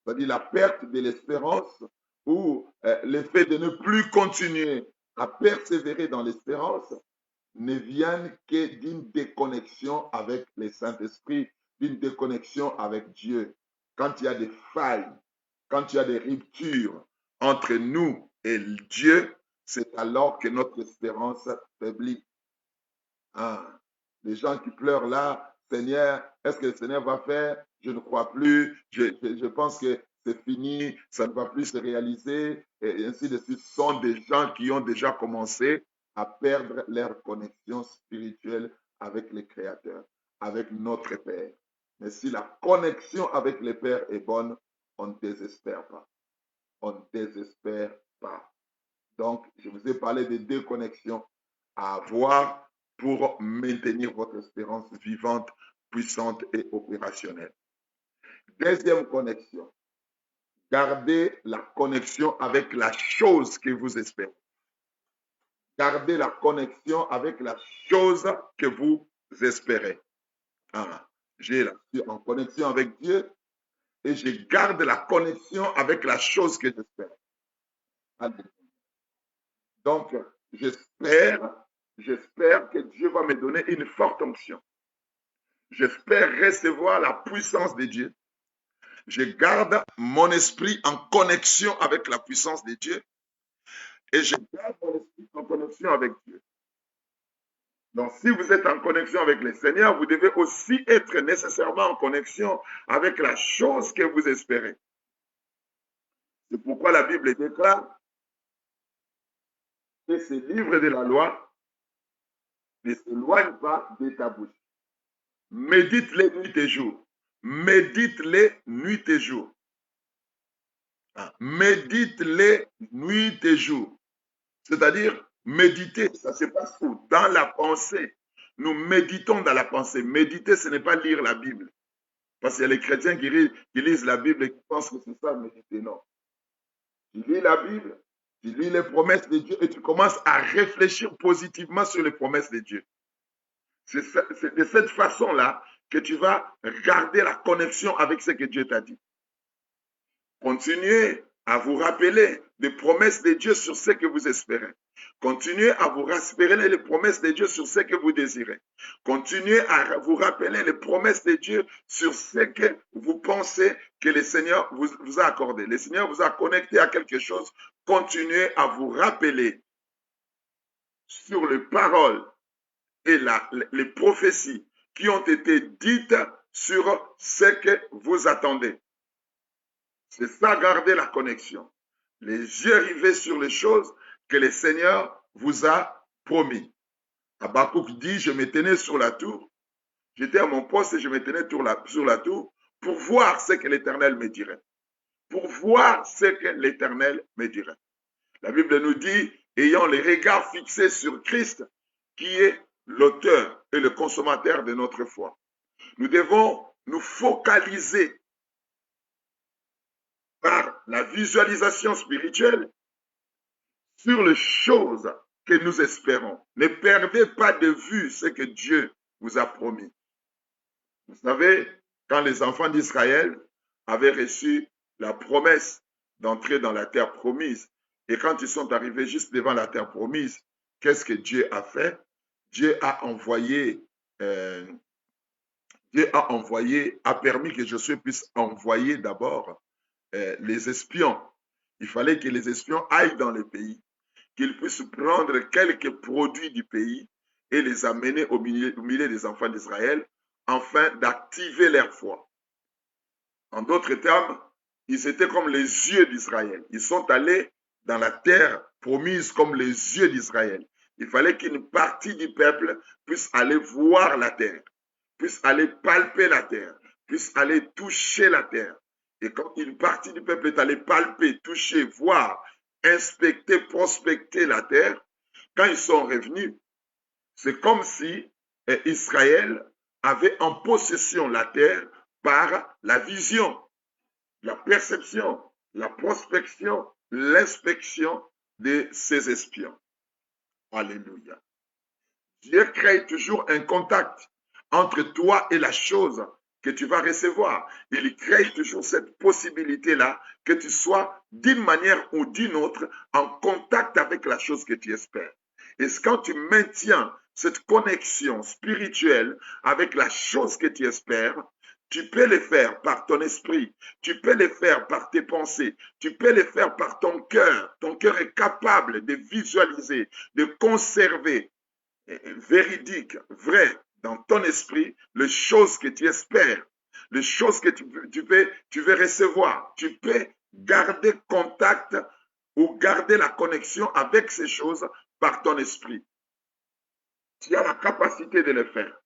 C'est-à-dire la perte de l'espérance ou le fait de ne plus continuer à persévérer dans l'espérance ne viennent que d'une déconnexion avec le Saint-Esprit, d'une déconnexion avec Dieu. Quand il y a des failles, quand il y a des ruptures entre nous et Dieu, c'est alors que notre espérance faiblit. Ah, les gens qui pleurent là, Seigneur, est-ce que le Seigneur va faire? Je ne crois plus, je pense que c'est fini, ça ne va plus se réaliser, et ainsi de suite. Ce sont des gens qui ont déjà commencé à perdre leur connexion spirituelle avec le Créateur, avec notre Père. Mais si la connexion avec le Père est bonne, on ne désespère pas. On ne désespère pas. Donc, je vous ai parlé de deux connexions à avoir pour maintenir votre espérance vivante, puissante et opérationnelle. Deuxième connexion, gardez la connexion avec la chose que vous espérez. Gardez la connexion avec la chose que vous espérez. Ah, j'ai là, je suis en connexion avec Dieu et je garde la connexion avec la chose que j'espère. Donc, j'espère que Dieu va me donner une forte onction. J'espère recevoir la puissance de Dieu. Je garde mon esprit en connexion avec la puissance de Dieu et je garde mon esprit en connexion avec Dieu. Donc, si vous êtes en connexion avec le Seigneur, vous devez aussi être nécessairement en connexion avec la chose que vous espérez. C'est pourquoi la Bible déclare que ce livre de la loi ne s'éloigne pas de ta bouche. Médite-les nuit et jour. Médite-les nuit et jour. Médite-les nuit et jour. C'est-à-dire, méditer, ça se passe où? Dans la pensée. nous méditons dans la pensée. Méditer, ce n'est pas lire la Bible. Parce qu'il y a les chrétiens qui lisent la Bible et qui pensent que c'est ça, méditer. Non. Tu lis la Bible, tu lis les promesses de Dieu et tu commences à réfléchir positivement sur les promesses de Dieu. C'est de cette façon-là que tu vas garder la connexion avec ce que Dieu t'a dit. Continuez à vous rappeler des promesses de Dieu sur ce que vous espérez. Continuez à vous rappeler les promesses de Dieu sur ce que vous désirez. Continuez à vous rappeler les promesses de Dieu sur ce que vous pensez que le Seigneur vous a accordé. Le Seigneur vous a connecté à quelque chose. Continuez à vous rappeler sur les paroles et les prophéties qui ont été dites sur ce que vous attendez. C'est ça, garder la connexion. Les yeux rivés sur les choses que le Seigneur vous a promis. Habakkuk dit, je me tenais sur la tour, j'étais à mon poste et je me tenais sur la tour pour voir ce que l'Éternel me dirait. Pour voir ce que l'Éternel me dirait. La Bible nous dit, ayant les regards fixés sur Christ, qui est l'auteur et le consommateur de notre foi. Nous devons nous focaliser par la visualisation spirituelle sur les choses que nous espérons. Ne perdez pas de vue ce que Dieu vous a promis. Vous savez, quand les enfants d'Israël avaient reçu la promesse d'entrer dans la terre promise, et quand ils sont arrivés juste devant la terre promise, qu'est-ce que Dieu a fait? Dieu a permis que Josué puisse envoyer d'abord les espions. Il fallait que les espions aillent dans le pays, qu'ils puissent prendre quelques produits du pays et les amener au milieu des enfants d'Israël, afin d'activer leur foi. En d'autres termes, ils étaient comme les yeux d'Israël. Ils sont allés dans la terre promise comme les yeux d'Israël. Il fallait qu'une partie du peuple puisse aller voir la terre, puisse aller palper la terre, puisse aller toucher la terre. Et quand une partie du peuple est allée palper, toucher, voir, inspecter, prospecter la terre, quand ils sont revenus, c'est comme si Israël avait en possession la terre par la vision, la perception, la prospection, l'inspection de ses espions. Alléluia. Dieu crée toujours un contact entre toi et la chose que tu vas recevoir. Il crée toujours cette possibilité-là que tu sois d'une manière ou d'une autre en contact avec la chose que tu espères. Et quand tu maintiens cette connexion spirituelle avec la chose que tu espères, tu peux le faire par ton esprit, tu peux le faire par tes pensées, tu peux le faire par ton cœur. Ton cœur est capable de visualiser, de conserver véridique, vrai, dans ton esprit, les choses que tu espères, les choses que tu veux recevoir. Tu peux garder contact ou garder la connexion avec ces choses par ton esprit. Tu as la capacité de le faire.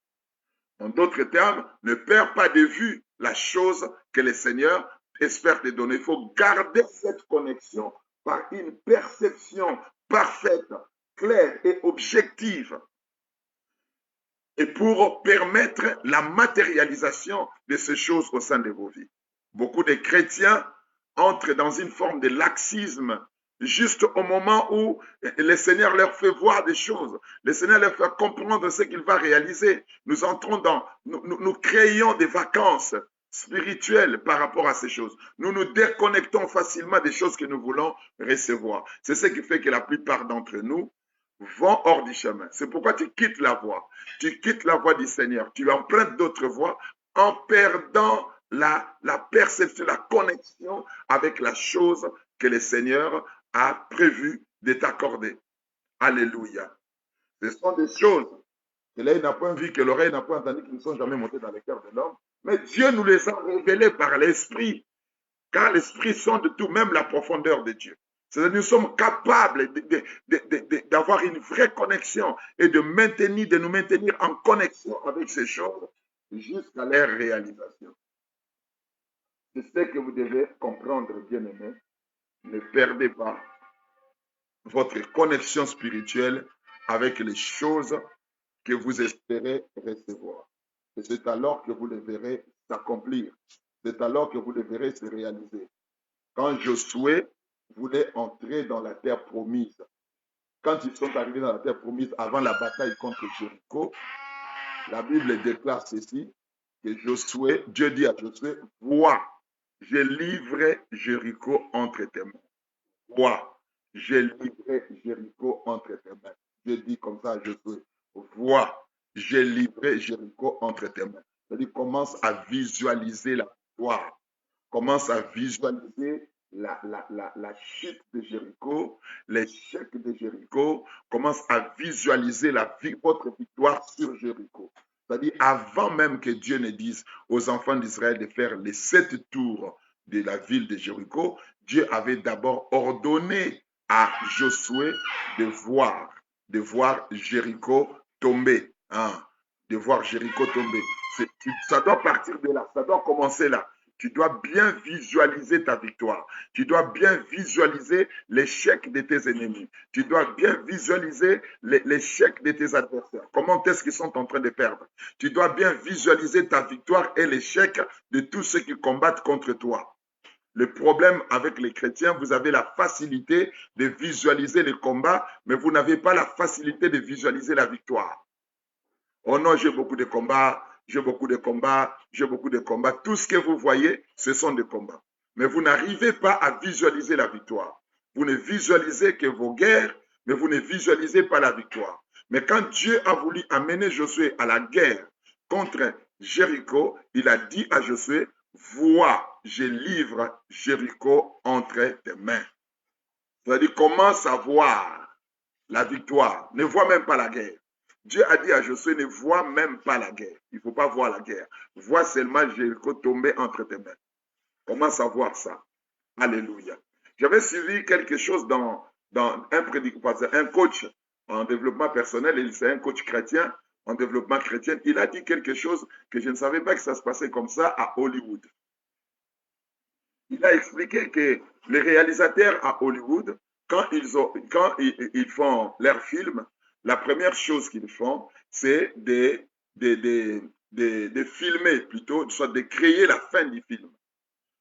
En d'autres termes, ne perds pas de vue la chose que le Seigneur espère te donner. Il faut garder cette connexion par une perception parfaite, claire et objective, et pour permettre la matérialisation de ces choses au sein de vos vies. Beaucoup de chrétiens entrent dans une forme de laxisme juste au moment où le Seigneur leur fait voir des choses, le Seigneur leur fait comprendre ce qu'il va réaliser. Nous entrons nous créons des vacances spirituelles par rapport à ces choses. Nous nous déconnectons facilement des choses que nous voulons recevoir. C'est ce qui fait que la plupart d'entre nous vont hors du chemin. C'est pourquoi tu quittes la voie. Tu quittes la voie du Seigneur. Tu empruntes d'autres voies en perdant la perception, la connexion avec la chose que le Seigneur a prévu de t'accorder. Alléluia. Ce sont des choses que l'œil n'a point vu, que l'oreille n'a point entendu, qui ne sont jamais montées dans le cœur de l'homme. Mais Dieu nous les a révélées par l'Esprit, car l'Esprit sonde tout, même la profondeur de Dieu. C'est-à-dire que nous sommes capables d'avoir une vraie connexion et de nous maintenir en connexion avec ces choses jusqu'à leur réalisation. C'est ce que vous devez comprendre, bien-aimés. Ne perdez pas votre connexion spirituelle avec les choses que vous espérez recevoir. Et c'est alors que vous les verrez s'accomplir. C'est alors que vous les verrez se réaliser. Quand Josué voulait entrer dans la terre promise, quand ils sont arrivés dans la terre promise avant la bataille contre Jéricho, la Bible déclare ceci, que Josué, Dieu dit à Josué, vois, je livrerai Jéricho entre tes mains. Vois, je livrerai Jéricho entre tes mains. Dieu dit comme ça à Josué, vois, je livrerai Jéricho entre tes mains. C'est-à-dire, commence à visualiser la victoire. Commence à visualiser la chute de Jéricho, l'échec de Jéricho, commence à visualiser votre victoire sur Jéricho. C'est-à-dire, avant même que Dieu ne dise aux enfants d'Israël de faire les 7 tours de la ville de Jéricho, Dieu avait d'abord ordonné à Josué de voir Jéricho tomber. Hein, de voir Jéricho tomber. Ça doit partir de là, ça doit commencer là. Tu dois bien visualiser ta victoire. Tu dois bien visualiser l'échec de tes ennemis. Tu dois bien visualiser l'échec de tes adversaires. Comment est-ce qu'ils sont en train de perdre? Tu dois bien visualiser ta victoire et l'échec de tous ceux qui combattent contre toi. Le problème avec les chrétiens, vous avez la facilité de visualiser les combats, mais vous n'avez pas la facilité de visualiser la victoire. Oh non, j'ai beaucoup de combats, j'ai beaucoup de combats, j'ai beaucoup de combats. Tout ce que vous voyez, ce sont des combats. Mais vous n'arrivez pas à visualiser la victoire. Vous ne visualisez que vos guerres, mais vous ne visualisez pas la victoire. Mais quand Dieu a voulu amener Josué à la guerre contre Jéricho, il a dit à Josué, vois, je livre Jéricho entre tes mains. C'est-à-dire, commence à voir la victoire. Ne vois même pas la guerre. Dieu a dit à Josué, ne vois même pas la guerre. Il ne faut pas voir la guerre. Vois seulement Jéricho tomber entre tes mains. Commence à voir ça. Alléluia. J'avais suivi quelque chose dans un coach en développement personnel, c'est un coach chrétien en développement chrétien. Il a dit quelque chose que je ne savais pas que ça se passait comme ça à Hollywood. Il a expliqué que les réalisateurs à Hollywood, quand ils font leur film, la première chose qu'ils font, c'est de filmer plutôt, soit de créer la fin du film.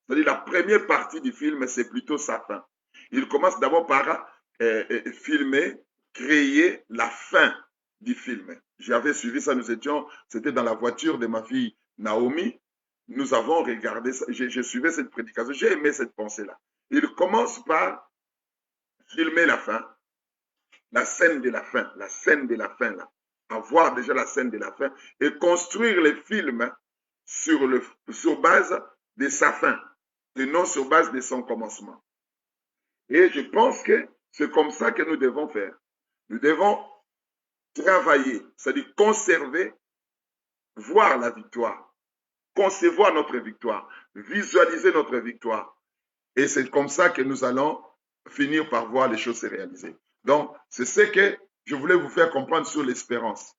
C'est-à-dire la première partie du film, c'est plutôt sa fin. Il commence d'abord par filmer, créer la fin du film. J'avais suivi ça, c'était dans la voiture de ma fille Naomi. Nous avons regardé ça, je suivais cette prédication, j'ai aimé cette pensée-là. Il commence par filmer la fin, la scène de la fin, là. Avoir déjà la scène de la fin et construire le film sur base de sa fin et non sur base de son commencement. Et je pense que c'est comme ça que nous devons faire. Nous devons travailler, c'est-à-dire conserver, voir la victoire, concevoir notre victoire, visualiser notre victoire. Et c'est comme ça que nous allons finir par voir les choses se réaliser. Donc, c'est ce que je voulais vous faire comprendre sur l'espérance.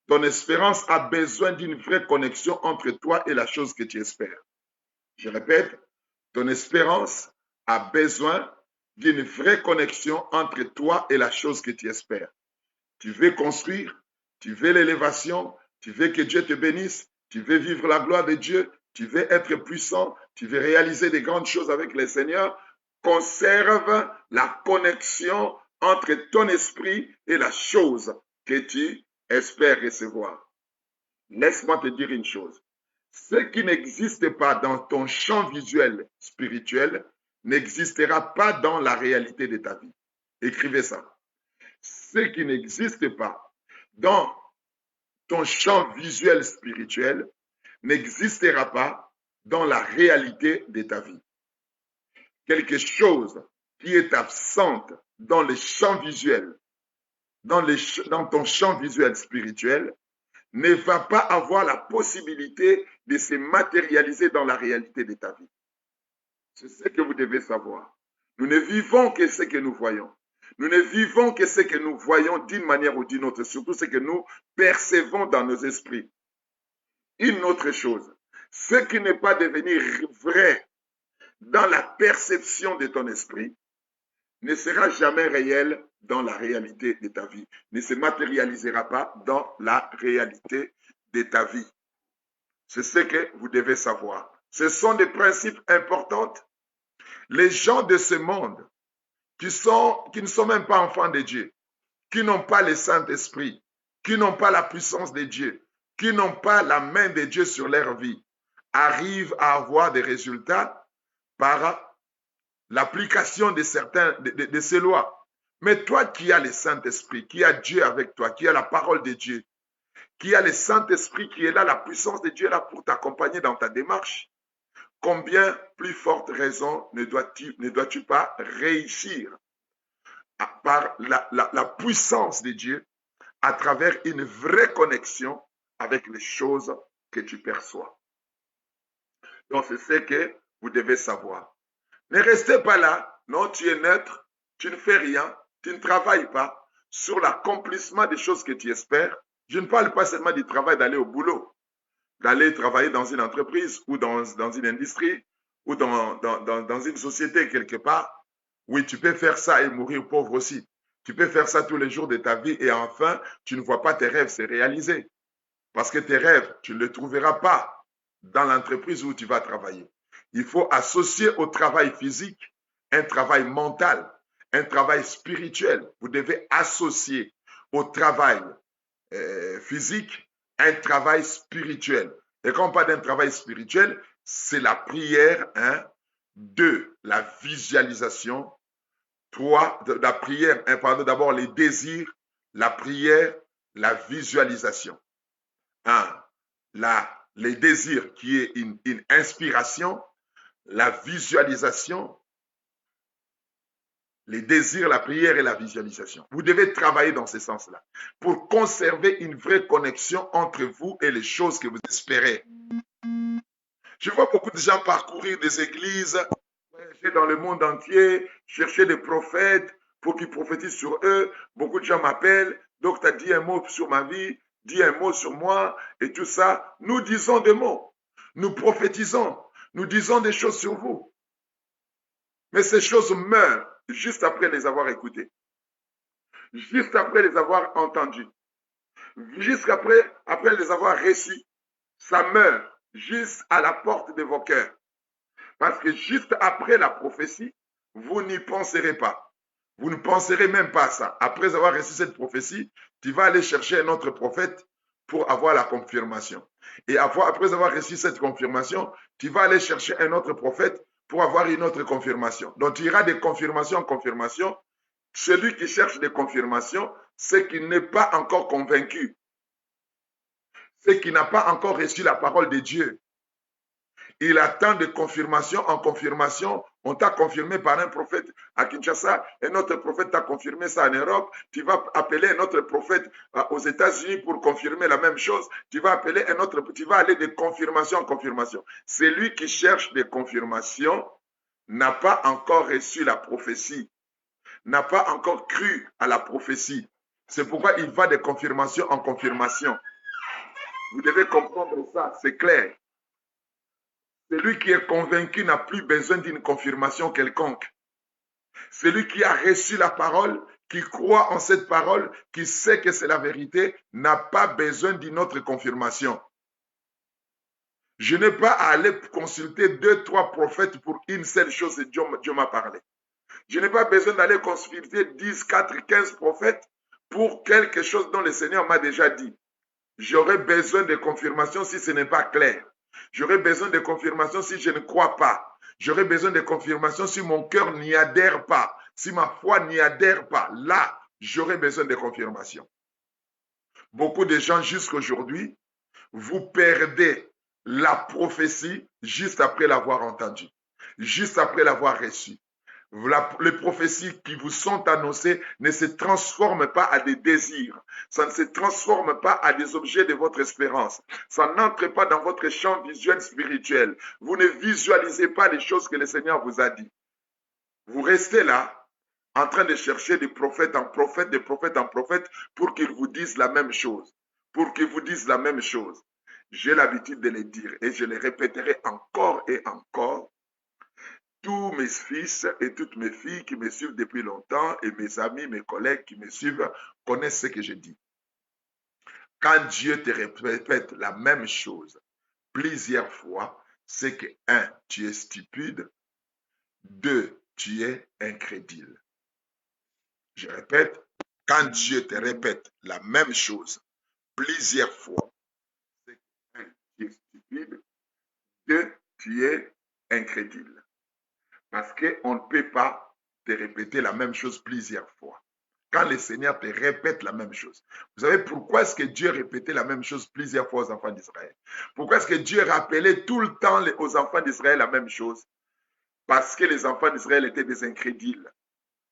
Ton espérance a besoin d'une vraie connexion entre toi et la chose que tu espères. Je répète, ton espérance a besoin d'une vraie connexion entre toi et la chose que tu espères. Tu veux construire, tu veux l'élévation, tu veux que Dieu te bénisse, tu veux vivre la gloire de Dieu, tu veux être puissant, tu veux réaliser des grandes choses avec le Seigneur. Conserve la connexion entre ton esprit et la chose que tu espères recevoir. Laisse-moi te dire une chose. Ce qui n'existe pas dans ton champ visuel spirituel n'existera pas dans la réalité de ta vie. Écrivez ça. Ce qui n'existe pas dans ton champ visuel spirituel n'existera pas dans la réalité de ta vie. Quelque chose qui est absente dans le champ visuel, dans ton champ visuel spirituel, ne va pas avoir la possibilité de se matérialiser dans la réalité de ta vie. C'est ce que vous devez savoir. Nous ne vivons que ce que nous voyons. Nous ne vivons que ce que nous voyons d'une manière ou d'une autre, surtout ce que nous percevons dans nos esprits. Une autre chose, ce qui n'est pas devenu vrai dans la perception de ton esprit ne sera jamais réel dans la réalité de ta vie, ne se matérialisera pas dans la réalité de ta vie. C'est ce que vous devez savoir. Ce sont des principes importants. Les gens de ce monde qui ne sont même pas enfants de Dieu, qui n'ont pas le Saint-Esprit, qui n'ont pas la puissance de Dieu, qui n'ont pas la main de Dieu sur leur vie, arrivent à avoir des résultats par l'application de ces lois. Mais toi qui as le Saint-Esprit, qui as Dieu avec toi, qui as la parole de Dieu, qui a le Saint-Esprit qui est là, la puissance de Dieu est là pour t'accompagner dans ta démarche, combien plus forte raison ne dois-tu pas réussir par la puissance de Dieu à travers une vraie connexion avec les choses que tu perçois. Donc c'est ce que vous devez savoir. Ne restez pas là. Non, tu es neutre, tu ne fais rien, tu ne travailles pas sur l'accomplissement des choses que tu espères. Je ne parle pas seulement du travail d'aller au boulot, d'aller travailler dans une entreprise ou dans une industrie ou dans une société quelque part. Oui, tu peux faire ça et mourir pauvre aussi. Tu peux faire ça tous les jours de ta vie et enfin, tu ne vois pas tes rêves se réaliser. Parce que tes rêves, tu ne les trouveras pas dans l'entreprise où tu vas travailler. Il faut associer au travail physique un travail mental, un travail spirituel. Vous devez associer au travail physique un travail spirituel. Et quand on parle d'un travail spirituel, c'est la prière, 2, la visualisation, 3, la prière, pardon, d'abord les désirs, la prière, la visualisation. 1, les désirs qui est une inspiration, la visualisation, les désirs, la prière et la visualisation. Vous devez travailler dans ce sens-là pour conserver une vraie connexion entre vous et les choses que vous espérez. Je vois beaucoup de gens parcourir des églises, voyager dans le monde entier, chercher des prophètes pour qu'ils prophétisent sur eux. Beaucoup de gens m'appellent, donc tu as dit un mot sur ma vie, dis un mot sur moi et tout ça. Nous disons des mots, nous prophétisons, nous disons des choses sur vous. Mais ces choses meurent juste après les avoir écoutées, juste après les avoir entendues, juste après les avoir reçues. Ça meurt juste à la porte de vos cœurs. Parce que juste après la prophétie, vous n'y penserez pas. Vous ne penserez même pas à ça. Après avoir reçu cette prophétie, tu vas aller chercher un autre prophète pour avoir la confirmation. Et après avoir reçu cette confirmation, tu vas aller chercher un autre prophète pour avoir une autre confirmation. Donc, tu iras de confirmation en confirmation. Celui qui cherche des confirmations, c'est qu'il n'est pas encore convaincu. C'est qu'il n'a pas encore reçu la parole de Dieu. Il attend de confirmation en confirmation. On t'a confirmé par un prophète à Kinshasa, un autre prophète t'a confirmé ça en Europe. Tu vas appeler un autre prophète aux États-Unis pour confirmer la même chose. Tu vas appeler un autre, tu vas aller de confirmation en confirmation. Celui qui cherche des confirmations n'a pas encore reçu la prophétie, n'a pas encore cru à la prophétie. C'est pourquoi il va de confirmation en confirmation. Vous devez comprendre ça, c'est clair. Celui qui est convaincu n'a plus besoin d'une confirmation quelconque. Celui qui a reçu la parole, qui croit en cette parole, qui sait que c'est la vérité, n'a pas besoin d'une autre confirmation. Je n'ai pas à aller consulter 2, 3 prophètes pour une seule chose et Dieu m'a parlé. Je n'ai pas besoin d'aller consulter 10, 4, 15 prophètes pour quelque chose dont le Seigneur m'a déjà dit. J'aurais besoin de confirmation si ce n'est pas clair. J'aurais besoin de confirmation si je ne crois pas. J'aurais besoin de confirmation si mon cœur n'y adhère pas, si ma foi n'y adhère pas. Là, j'aurais besoin de confirmation. Beaucoup de gens jusqu'aujourd'hui, vous perdez la prophétie juste après l'avoir entendue, juste après l'avoir reçue. Les prophéties qui vous sont annoncées ne se transforment pas à des désirs. Ça ne se transforme pas à des objets de votre espérance. Ça n'entre pas dans votre champ visuel spirituel. Vous ne visualisez pas les choses que le Seigneur vous a dit. Vous restez là, en train de chercher des prophètes en prophètes, des prophètes en prophètes, pour qu'ils vous disent la même chose. Pour qu'ils vous disent la même chose. J'ai l'habitude de le dire et je le répéterai encore et encore. tous mes fils et toutes mes filles qui me suivent depuis longtemps et mes amis, mes collègues qui me suivent connaissent ce que je dis. Quand Dieu te répète la même chose plusieurs fois, c'est que 1, tu es stupide, 2, tu es incrédule. Je répète, quand Dieu te répète la même chose plusieurs fois, c'est que 1, tu es stupide, 2, tu es incrédule. Parce qu'on ne peut pas te répéter la même chose plusieurs fois. Quand le Seigneur te répète la même chose. Vous savez pourquoi est-ce que Dieu répétait la même chose plusieurs fois aux enfants d'Israël? Pourquoi est-ce que Dieu rappelait tout le temps aux enfants d'Israël la même chose? Parce que les enfants d'Israël étaient des incrédules.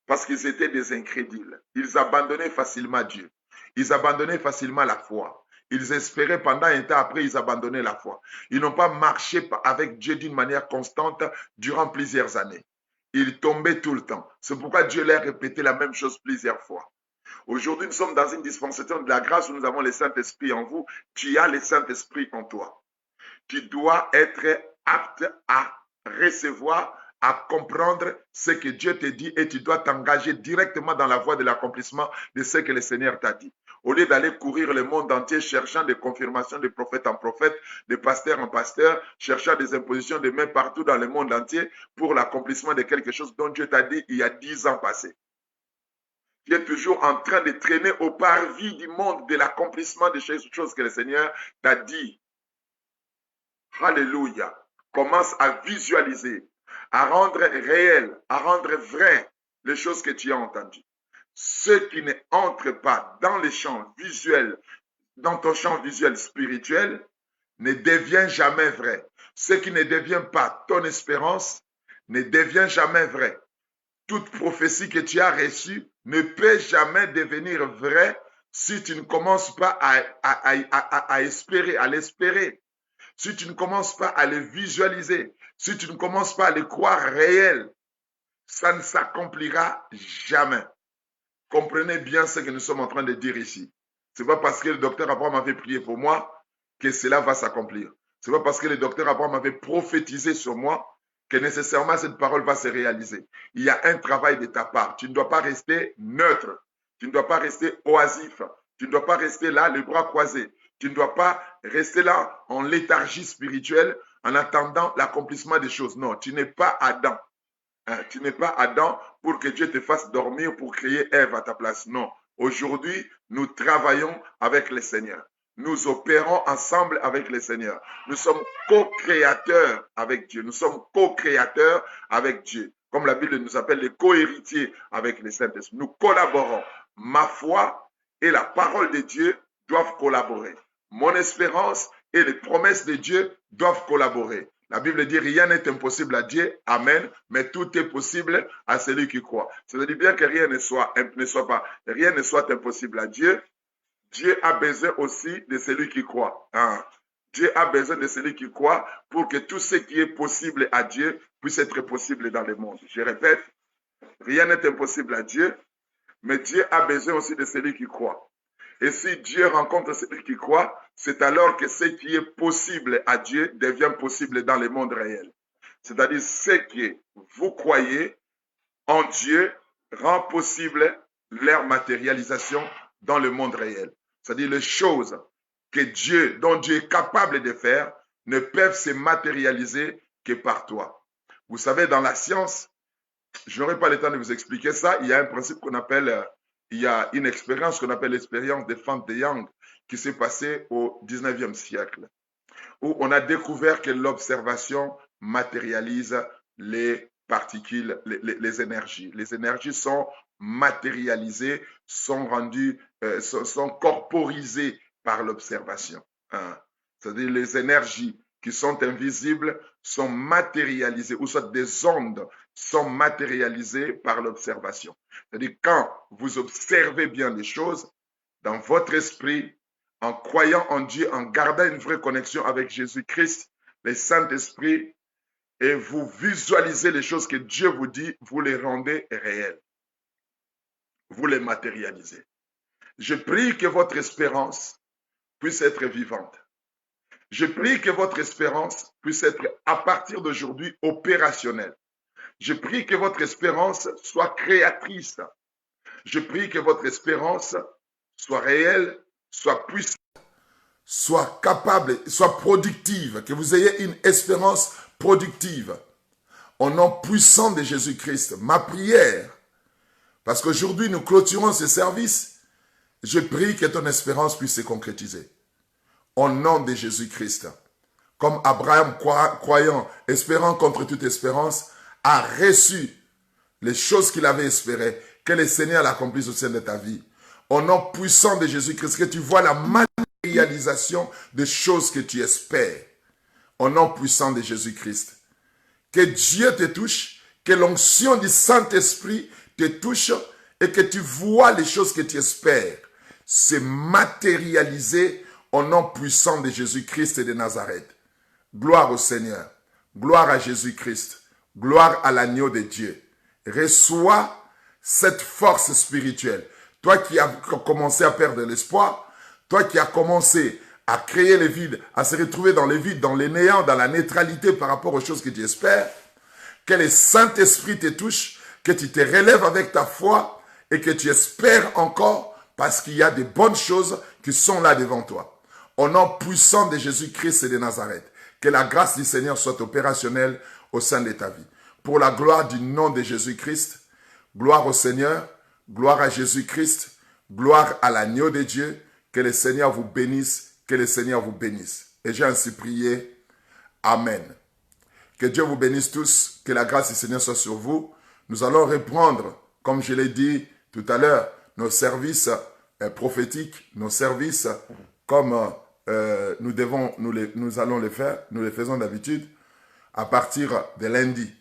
Parce qu'ils étaient des incrédules. Ils abandonnaient facilement Dieu. Ils abandonnaient facilement la foi. Ils espéraient pendant un temps, après ils abandonnaient la foi. Ils n'ont pas marché avec Dieu d'une manière constante durant plusieurs années. Ils tombaient tout le temps. C'est pourquoi Dieu leur répétait la même chose plusieurs fois. Aujourd'hui, nous sommes dans une dispensation de la grâce où nous avons le Saint-Esprit en vous. Tu as le Saint-Esprit en toi. Tu dois être apte à recevoir, à comprendre ce que Dieu te dit et tu dois t'engager directement dans la voie de l'accomplissement de ce que le Seigneur t'a dit. Au lieu d'aller courir le monde entier cherchant des confirmations de prophète en prophète, de pasteur en pasteur, cherchant des impositions de main partout dans le monde entier pour l'accomplissement de quelque chose dont Dieu t'a dit il y a 10 ans passés. Tu es toujours en train de traîner au parvis du monde de l'accomplissement des choses que le Seigneur t'a dit. Alléluia. Commence à visualiser, à rendre réel, à rendre vrai les choses que tu as entendues. Ce qui ne entre pas dans les champs visuels, dans ton champ visuel spirituel, ne devient jamais vrai. Ce qui ne devient pas ton espérance ne devient jamais vrai. Toute prophétie que tu as reçue ne peut jamais devenir vraie si tu ne commences pas à espérer, à l'espérer. Si tu ne commences pas à le visualiser, si tu ne commences pas à le croire réel, ça ne s'accomplira jamais. Comprenez bien ce que nous sommes en train de dire ici. Ce n'est pas parce que le docteur Abraham avait prié pour moi que cela va s'accomplir. Ce n'est pas parce que le docteur Abraham avait prophétisé sur moi que nécessairement cette parole va se réaliser. Il y a un travail de ta part. Tu ne dois pas rester neutre. Tu ne dois pas rester oisif. Tu ne dois pas rester là, les bras croisés. Tu ne dois pas rester là en léthargie spirituelle en attendant l'accomplissement des choses. Non, tu n'es pas Adam. Tu n'es pas Adam pour que Dieu te fasse dormir pour créer Ève à ta place. Non. Aujourd'hui, nous travaillons avec le Seigneur. Nous opérons ensemble avec le Seigneur. Nous sommes co-créateurs avec Dieu. Nous sommes co-créateurs avec Dieu. Comme la Bible nous appelle les co-héritiers avec le Saint-Esprit. Nous collaborons. Ma foi et la parole de Dieu doivent collaborer. Mon espérance et les promesses de Dieu doivent collaborer. La Bible dit rien n'est impossible à Dieu, amen, mais tout est possible à celui qui croit. Ça veut dire bien que rien ne soit impossible à Dieu. Dieu a besoin aussi de celui qui croit. Dieu a besoin de celui qui croit pour que tout ce qui est possible à Dieu puisse être possible dans le monde. Je répète, rien n'est impossible à Dieu, mais Dieu a besoin aussi de celui qui croit. Et si Dieu rencontre celui qui croit, c'est alors que ce qui est possible à Dieu devient possible dans le monde réel. C'est-à-dire ce que vous croyez en Dieu rend possible leur matérialisation dans le monde réel. C'est-à-dire les choses dont Dieu est capable de faire ne peuvent se matérialiser que par toi. Vous savez, dans la science, je n'aurai pas le temps de vous expliquer ça, il y a un principe qu'on appelle... Il y a une expérience qu'on appelle l'expérience de Fante de Young qui s'est passée au 19e siècle, où on a découvert que l'observation matérialise les particules, les énergies. Les énergies sont matérialisées, sont rendues, sont corporisées par l'observation. C'est-à-dire les énergies qui sont invisibles sont matérialisées, ou soit des ondes sont matérialisées par l'observation. C'est-à-dire quand vous observez bien les choses, dans votre esprit, en croyant en Dieu, en gardant une vraie connexion avec Jésus-Christ, le Saint-Esprit, et vous visualisez les choses que Dieu vous dit, vous les rendez réelles. Vous les matérialisez. Je prie que votre espérance puisse être vivante. Je prie que votre espérance puisse être, à partir d'aujourd'hui, opérationnelle. Je prie que votre espérance soit créatrice. Je prie que votre espérance soit réelle, soit puissante, soit capable, soit productive, que vous ayez une espérance productive. Au nom puissant de Jésus-Christ, ma prière, parce qu'aujourd'hui nous clôturons ce service, je prie que ton espérance puisse se concrétiser. Au nom de Jésus-Christ, comme Abraham, croyant, espérant contre toute espérance, a reçu les choses qu'il avait espérées, que le Seigneur l'accomplisse au sein de ta vie. Au nom puissant de Jésus-Christ, que tu vois la matérialisation des choses que tu espères. Au nom puissant de Jésus-Christ. Que Dieu te touche, que l'onction du Saint-Esprit te touche et que tu vois les choses que tu espères se matérialiser au nom puissant de Jésus-Christ et de Nazareth. Gloire au Seigneur, gloire à Jésus-Christ, gloire à l'agneau de Dieu. Reçois cette force spirituelle. Toi qui as commencé à perdre l'espoir, toi qui as commencé à créer les vides, à se retrouver dans les vides, dans les néants, dans la neutralité par rapport aux choses que tu espères, que le Saint-Esprit te touche, que tu te relèves avec ta foi et que tu espères encore parce qu'il y a des bonnes choses qui sont là devant toi. Au nom puissant de Jésus-Christ et de Nazareth, que la grâce du Seigneur soit opérationnelle au sein de ta vie. Pour la gloire du nom de Jésus-Christ, gloire au Seigneur, gloire à Jésus-Christ, gloire à l'agneau de Dieu, que le Seigneur vous bénisse, que le Seigneur vous bénisse. Et j'ai ainsi prié. Amen. Que Dieu vous bénisse tous, que la grâce du Seigneur soit sur vous. Nous allons reprendre, comme je l'ai dit tout à l'heure, nos services prophétiques, nos services comme nous allons les faire, nous les faisons d'habitude, à partir de lundi.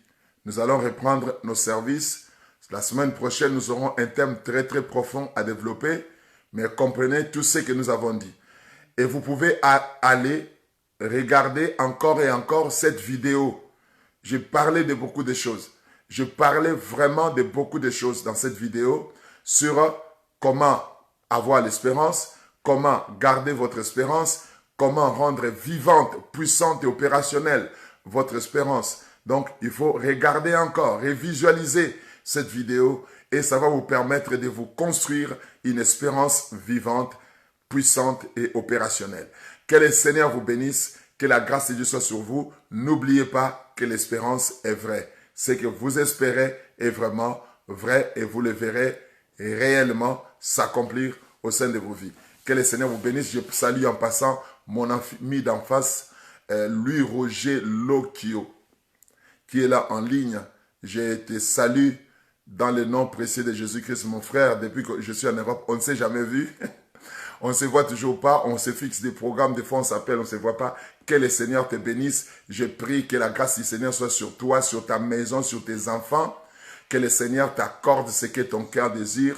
Nous allons reprendre nos services. La semaine prochaine, nous aurons un thème très très profond à développer, mais comprenez tout ce que nous avons dit. Et vous pouvez aller regarder encore et encore cette vidéo. J'ai parlé de beaucoup de choses. Je parlais vraiment de beaucoup de choses dans cette vidéo sur comment avoir l'espérance, comment garder votre espérance, comment rendre vivante, puissante et opérationnelle votre espérance. Donc, il faut regarder encore, révisualiser cette vidéo et ça va vous permettre de vous construire une espérance vivante, puissante et opérationnelle. Que le Seigneur vous bénisse, que la grâce de Dieu soit sur vous. N'oubliez pas que l'espérance est vraie. Ce que vous espérez est vraiment vrai et vous le verrez réellement s'accomplir au sein de vos vies. Que le Seigneur vous bénisse. Je salue en passant mon ami d'en face, Louis Roger Lokio, qui est là en ligne. J'ai été salué dans le nom précieux de Jésus-Christ, mon frère. Depuis que je suis en Europe, on ne s'est jamais vu. On ne se voit toujours pas, on se fixe des programmes, des fois on s'appelle, on ne se voit pas. Que le Seigneur te bénisse. Je prie que la grâce du Seigneur soit sur toi, sur ta maison, sur tes enfants. Que le Seigneur t'accorde ce que ton cœur désire.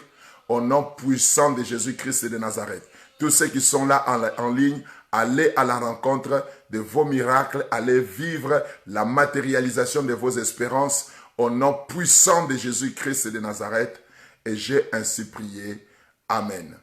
Au nom puissant de Jésus-Christ et de Nazareth. Tous ceux qui sont là en ligne, allez à la rencontre de vos miracles. Allez vivre la matérialisation de vos espérances. Au nom puissant de Jésus-Christ et de Nazareth. Et j'ai ainsi prié. Amen.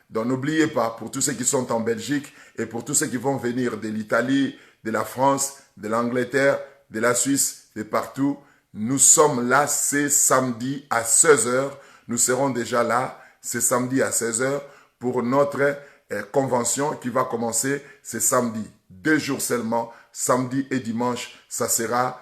Donc n'oubliez pas, pour tous ceux qui sont en Belgique et pour tous ceux qui vont venir de l'Italie, de la France, de l'Angleterre, de la Suisse, de partout, nous sommes là, c'est samedi à 16h. Nous serons déjà là, c'est samedi à 16h pour notre convention qui va commencer ce samedi. 2 jours seulement, samedi et dimanche, ça sera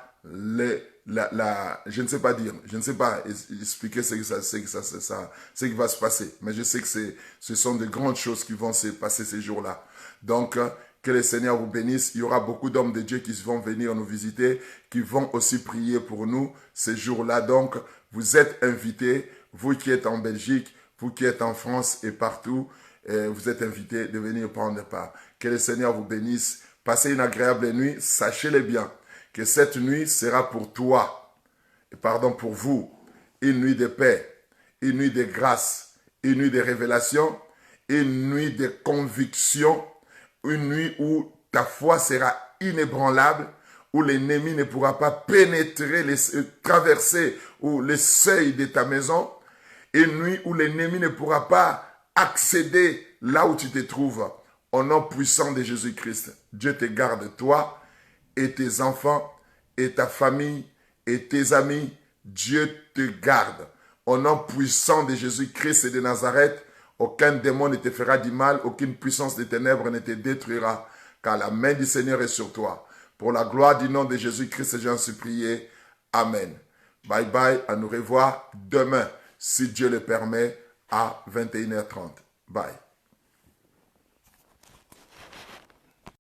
je ne sais pas dire, je ne sais pas expliquer ce qui va se passer, mais je sais que ce sont de grandes choses qui vont se passer ces jours-là. Donc, que le Seigneur vous bénisse. Il y aura beaucoup d'hommes de Dieu qui vont venir nous visiter, qui vont aussi prier pour nous ces jours-là. Donc, vous êtes invités, vous qui êtes en Belgique, vous qui êtes en France et partout, vous êtes invités de venir prendre part. Que le Seigneur vous bénisse. Passez une agréable nuit, sachez-le bien. Que cette nuit sera pour toi, et pardon pour vous, une nuit de paix, une nuit de grâce, une nuit de révélation, une nuit de conviction, une nuit où ta foi sera inébranlable, où l'ennemi ne pourra pas pénétrer, traverser ou les seuils de ta maison, une nuit où l'ennemi ne pourra pas accéder là où tu te trouves. Au nom puissant de Jésus-Christ, Dieu te garde toi, et tes enfants, et ta famille, et tes amis, Dieu te garde. Au nom puissant de Jésus-Christ et de Nazareth, aucun démon ne te fera du mal, aucune puissance des ténèbres ne te détruira, car la main du Seigneur est sur toi. Pour la gloire du nom de Jésus-Christ, j'en suis prié. Amen. Bye bye, à nous revoir demain, si Dieu le permet, à 21h30. Bye.